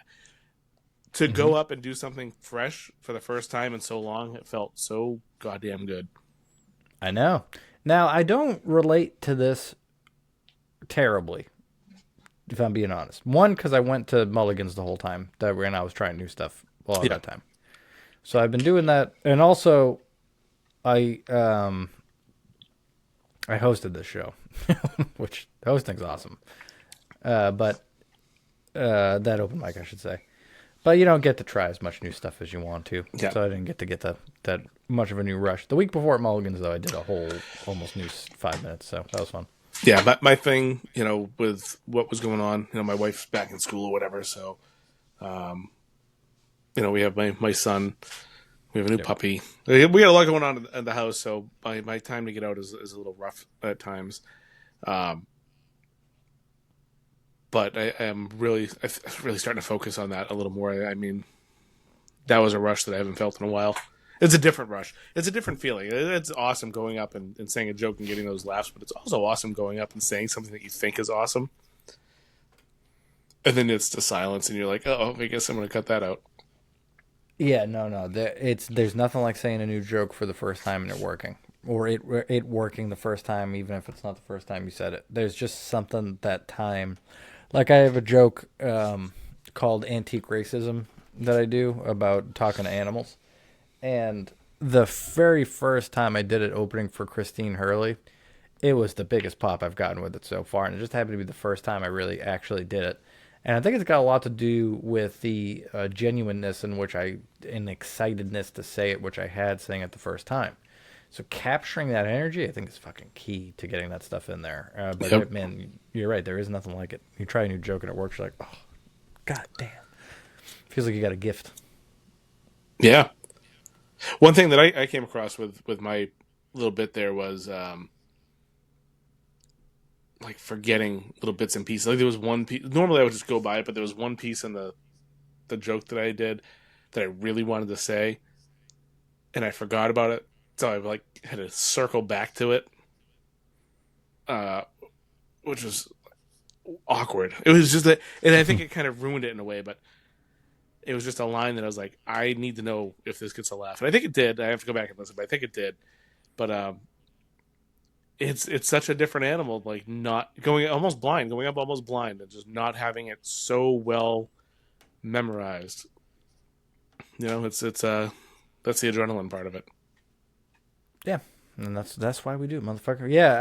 To go up and do something fresh for the first time in so long, it felt so goddamn good. I know. Now, I don't relate to this terribly, if I'm being honest. One, because I went to Mulligan's the whole time when I was trying new stuff all that time. So I've been doing that. And also, I hosted this show, which hosting's awesome. But that open mic, I should say. But you don't get to try as much new stuff as you want to. Yeah. So I didn't get to get that much of a new rush. The week before at Mulligan's, though, I did a whole almost new 5 minutes. So that was fun. Yeah, but my thing, with what was going on, my wife's back in school or whatever. So, we have my son. We have a new puppy. We got a lot going on in the house, so my time to get out is a little rough at times. But I am really starting to focus on that a little more. I mean, that was a rush that I haven't felt in a while. It's a different rush. It's a different feeling. It's awesome going up and saying a joke and getting those laughs, but it's also awesome going up and saying something that you think is awesome. And then it's the silence, and you're like, oh, I guess I'm going to cut that out. Yeah, no. There's nothing like saying a new joke for the first time and it working, or it working the first time, even if it's not the first time you said it. There's just something that time. Like I have a joke called Antique Racism that I do about talking to animals. And the very first time I did it opening for Christine Hurley, it was the biggest pop I've gotten with it so far. And it just happened to be the first time I really actually did it. And I think it's got a lot to do with the genuineness in which and excitedness to say it, which I had saying it the first time. So capturing that energy, I think, is fucking key to getting that stuff in there. But Yep. man, you're right. There is nothing like it. You try a new joke and it works. You're like, oh, god damn. Feels like you got a gift. Yeah. One thing that I came across with my little bit there was like forgetting little bits and pieces. Like there was one piece. Normally I would just go by it, but there was one piece in the joke that I did that I really wanted to say, and I forgot about it. So I like had to circle back to it, which was awkward. It was just that, and I think it kind of ruined it in a way. But it was just a line that I was like, I need to know if this gets a laugh, and I think it did. I have to go back and listen, but I think it did. But it's such a different animal, like not going almost blind, going up almost blind, and just not having it so well memorized. You know, it's that's the adrenaline part of it. Yeah, and that's why we do it, motherfucker. Yeah,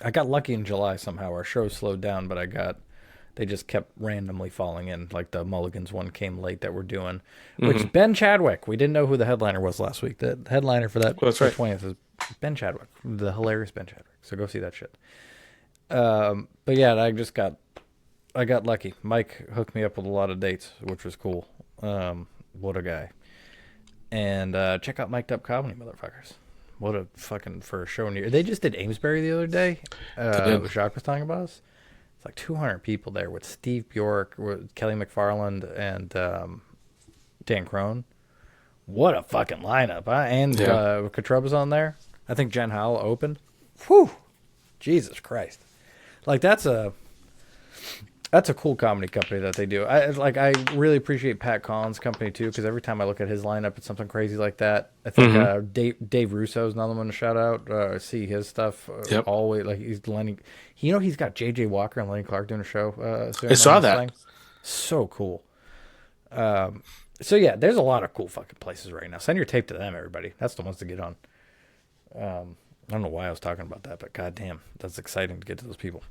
I got lucky in July somehow. Our show slowed down, but they just kept randomly falling in. Like the Mulligans one came late that we're doing, which Ben Chadwick. We didn't know who the headliner was last week. The headliner for that that's right. 20th is Ben Chadwick, the hilarious Ben Chadwick. So go see that shit. But yeah, I got lucky. Mike hooked me up with a lot of dates, which was cool. What a guy. And check out Mic'd Up Comedy, motherfuckers. What a fucking, for a show near. They just did Amesbury the other day. Jacques was talking about us. It's like 200 people there with Steve Bjork, with Kelly McFarland, and Dan Crone. What a fucking lineup, huh? And Katrub was on there. I think Jen Howell opened. Whew. Jesus Christ. Like, that's a cool comedy company that they do. I really appreciate Pat Collins' company too, because every time I look at his lineup, it's something crazy like that. I think Dave Russo is another one to shout out. See his stuff always, like he's Lenny. He's got J.J. Walker and Lenny Clark doing a show. Soon I saw on this that. thing. So cool. So yeah, there's a lot of cool fucking places right now. Send your tape to them, everybody. That's the ones to get on. I don't know why I was talking about that, but goddamn, that's exciting to get to those people.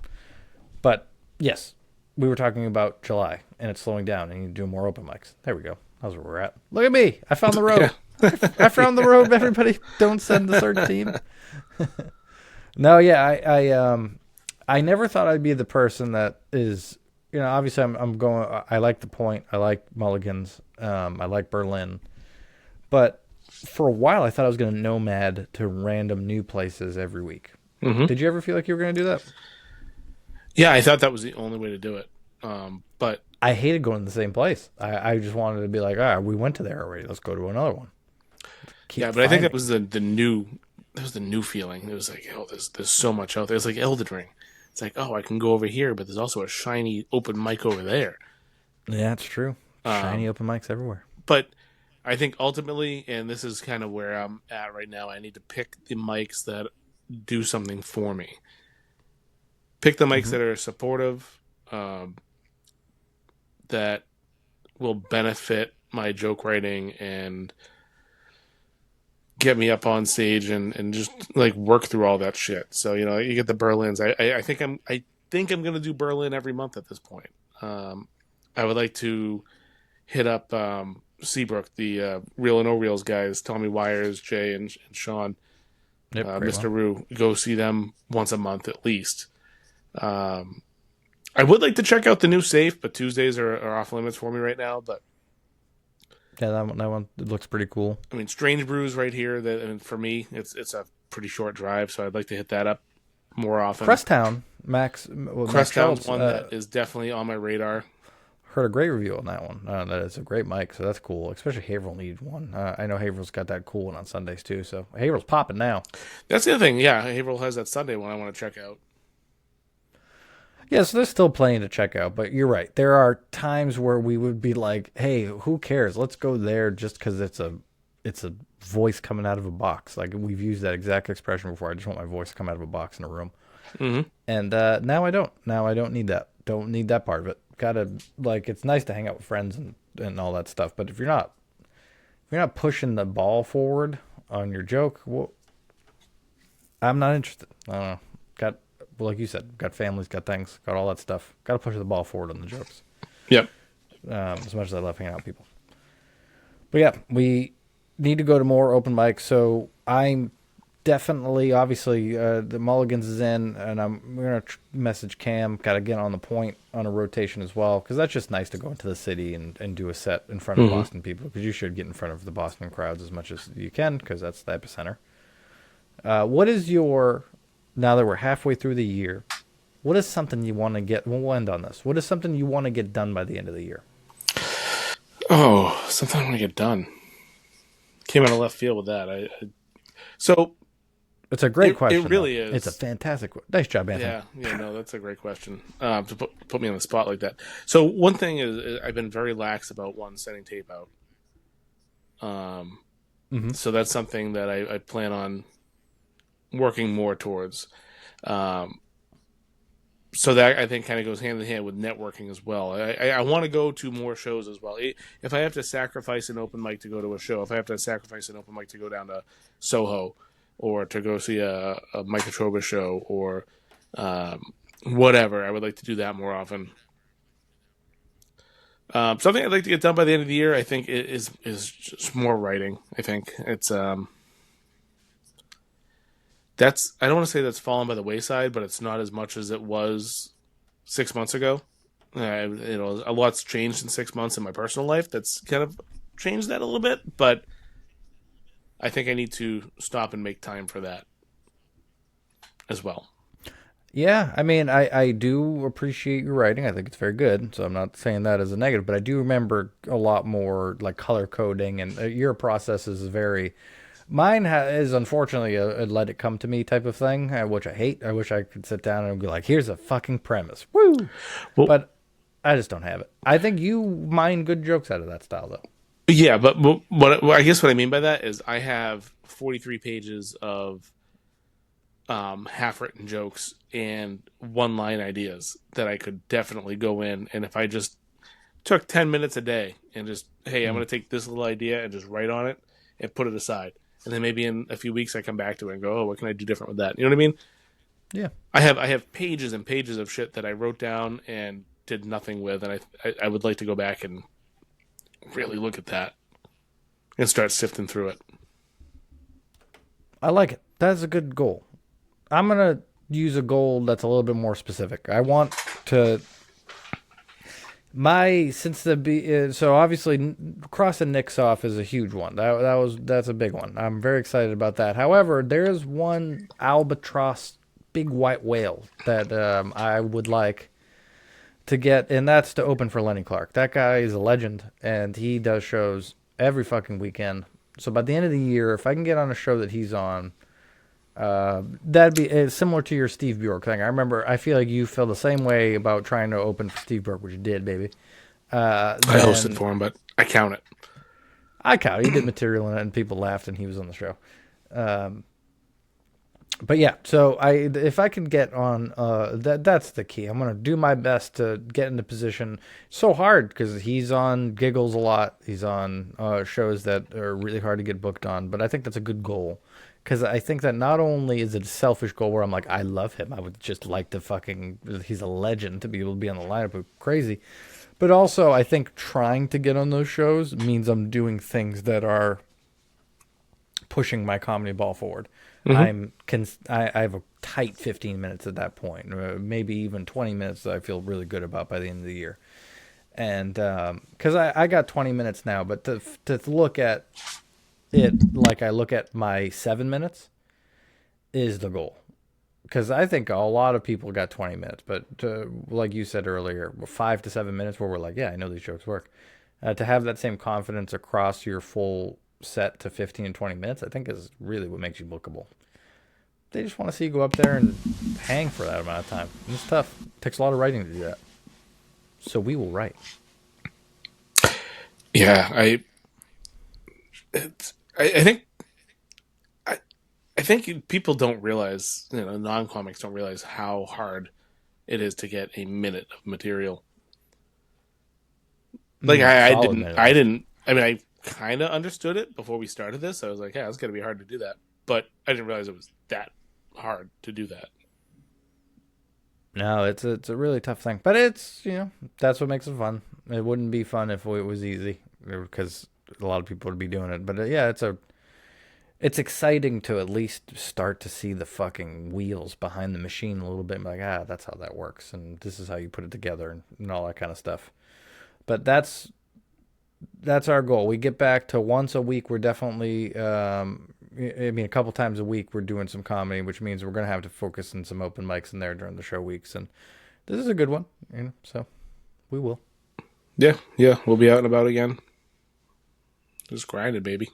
But yes. We were talking about July, and it's slowing down, and you do more open mics. There we go. That's where we're at. Look at me. I found the road. I found the road, everybody. Don't send the search team. No, yeah, I never thought I'd be the person that is, obviously I'm going, I like The Point. I like Mulligan's. I like Berlin. But for a while, I thought I was going to nomad to random new places every week. Did you ever feel like you were going to do that? Yeah, I thought that was the only way to do it. But I hated going to the same place. I just wanted to be like, we went to there already. Let's go to another one. But I think that was the new feeling. It was like, oh, there's so much out there. It's like Elden Ring. It's like, oh, I can go over here, but there's also a shiny open mic over there. Yeah, it's true. Shiny open mics everywhere. But I think ultimately, and this is kind of where I'm at right now, I need to pick the mics that do something for me. Pick the mics that are supportive, that will benefit my joke writing and get me up on stage and just like work through all that shit. So, you get the Berlins. I think I'm going to do Berlin every month at this point. I would like to hit up Seabrook, the Real and No Reels guys, Tommy Wires, Jay and Sean, Mr. Rue. Go see them once a month at least. I would like to check out the new Safe, but Tuesdays are off limits for me right now. But yeah, that one looks pretty cool. I mean, Strange Brews right here. For me, it's a pretty short drive, so I'd like to hit that up more often. Cresttown, Max. Cresttown's one that is definitely on my radar. Heard a great review on that one. That it's a great mic, so that's cool. Especially Haverhill needs one. I know Haverhill's got that cool one on Sundays too. So Haverhill's popping now. That's the other thing. Yeah, Haverhill has that Sunday one I want to check out. Yeah, so there's still plenty to check out, but you're right. There are times where we would be like, "Hey, who cares? Let's go there just because it's a voice coming out of a box." Like we've used that exact expression before. I just want my voice to come out of a box in a room. And now I don't. Now I don't need that. Don't need that part of it. Gotta it's nice to hang out with friends and all that stuff. But if you're not pushing the ball forward on your joke, well, I'm not interested. I don't know. Like you said, got families, got things, got all that stuff. Got to push the ball forward on the jokes. Yep. As much as I love hanging out with people. But yeah, need to go to more open mics. So I'm definitely, obviously, the Mulligans is in, and we're gonna message Cam. Got to get on the point on a rotation as well, because that's just nice to go into the city and do a set in front of Boston people. Because you should get in front of the Boston crowds as much as you can, because that's the epicenter. What is your, now that we're halfway through the year, what is something you want to get? We'll end on this. What is something you want to get done by the end of the year? Oh, something I want to get done. Came out of left field with that. So It's a great question. It really though. is. It's a fantastic. Nice job, Anthony. Yeah, no, that's a great question. To put me on the spot like that. So one thing is I've been very lax about sending tape out. So that's something that I plan on working more towards. So that I think kind of goes hand in hand with networking as well. I want to go to more shows as well. If I have to sacrifice an open mic to go to a show, if I have to sacrifice an open mic to go down to Soho, or to go see a Mike Atroba show, or whatever, I would like to do that more often. Something I'd like to get done by the end of the year, I think, is just more writing. I think it's that's, I don't want to say that's fallen by the wayside, but it's not as much as it was 6 months ago. A lot's changed in 6 months in my personal life. That's kind of changed that a little bit, but I think I need to stop and make time for that as well. Yeah, I mean, I do appreciate your writing. I think it's very good. So I'm not saying that as a negative, but I do remember a lot more like color coding, and your process is very. Mine is unfortunately a let it come to me type of thing, which I hate. I wish I could sit down and be like, here's a fucking premise. Woo! Well, but I just don't have it. I think you mine good jokes out of that style, though. Yeah, but what I guess what I mean by that is I have 43 pages of half-written jokes and one-line ideas that I could definitely go in, and if I just took 10 minutes a day and just, hey, I'm going to take this little idea and just write on it and put it aside. And then maybe in a few weeks I come back to it and go, oh, what can I do different with that? You know what I mean? Yeah. I have pages and pages of shit that I wrote down and did nothing with, and I would like to go back and really look at that and start sifting through it. I like it. That's a good goal. I'm going to use a goal that's a little bit more specific. I want to... So obviously crossing Nick's off is a huge one. That's a big one. I'm very excited about that. However, there is one albatross, big white whale that I would like to get, and that's to open for Lenny Clark. That guy is a legend, and he does shows every fucking weekend. So by the end of the year, if I can get on a show that he's on, that'd be similar to your Steve Bjork thing. I feel like you feel the same way about trying to open for Steve Bjork, which you did, baby. I hosted for him, but I count it. I count it. He did material in it, and people laughed, and he was on the show. But yeah, so if I can get on, that's the key. I'm gonna do my best to get into position. So hard because he's on Giggles a lot. He's on shows that are really hard to get booked on. But I think that's a good goal. Because I think that not only is it a selfish goal where I'm like, I love him. I would just like to he's a legend to be able to be on the lineup. Crazy. But also, I think trying to get on those shows means I'm doing things that are pushing my comedy ball forward. Mm-hmm. I have a tight 15 minutes at that point, maybe even 20 minutes that I feel really good about by the end of the year. And because I got 20 minutes now, but to look at it like I look at my 7 minutes is the goal. Because I think a lot of people got 20 minutes, but like you said earlier, 5 to 7 minutes where we're like, yeah, I know these jokes work. To have that same confidence across your full set to 15 and 20 minutes, I think is really what makes you bookable. They just want to see you go up there and hang for that amount of time. And it's tough. It takes a lot of writing to do that. So we will write. Yeah, I think people don't realize, non-comics don't realize how hard it is to get a minute of material. Like I kind of understood it before we started this. I was like, yeah, it's going to be hard to do that. But I didn't realize it was that hard to do that. No, it's a really tough thing. But it's, that's what makes it fun. It wouldn't be fun if it was easy. Because a lot of people would be doing it. But yeah, it's exciting to at least start to see the fucking wheels behind the machine a little bit. Like, that's how that works, and this is how you put it together, and all that kind of stuff. But that's our goal. We get back to once a week. We're definitely, a couple times a week we're doing some comedy, which means we're going to have to focus on some open mics in there during the show weeks. And this is a good one, so we will. Yeah, we'll be out and about again. Just grinding, baby.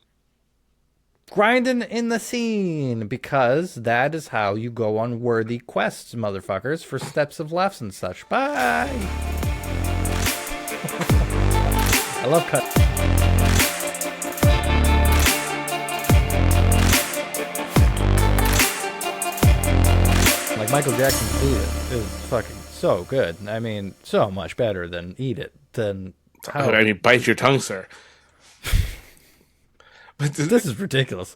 Grinding in the scene, because that is how you go on worthy quests, motherfuckers, for steps of laughs and such. Bye! I love cut. Like Michael Jackson's Eat It is fucking so good. I mean, so much better than Eat It. I mean, bite your tongue, sir. But this is ridiculous.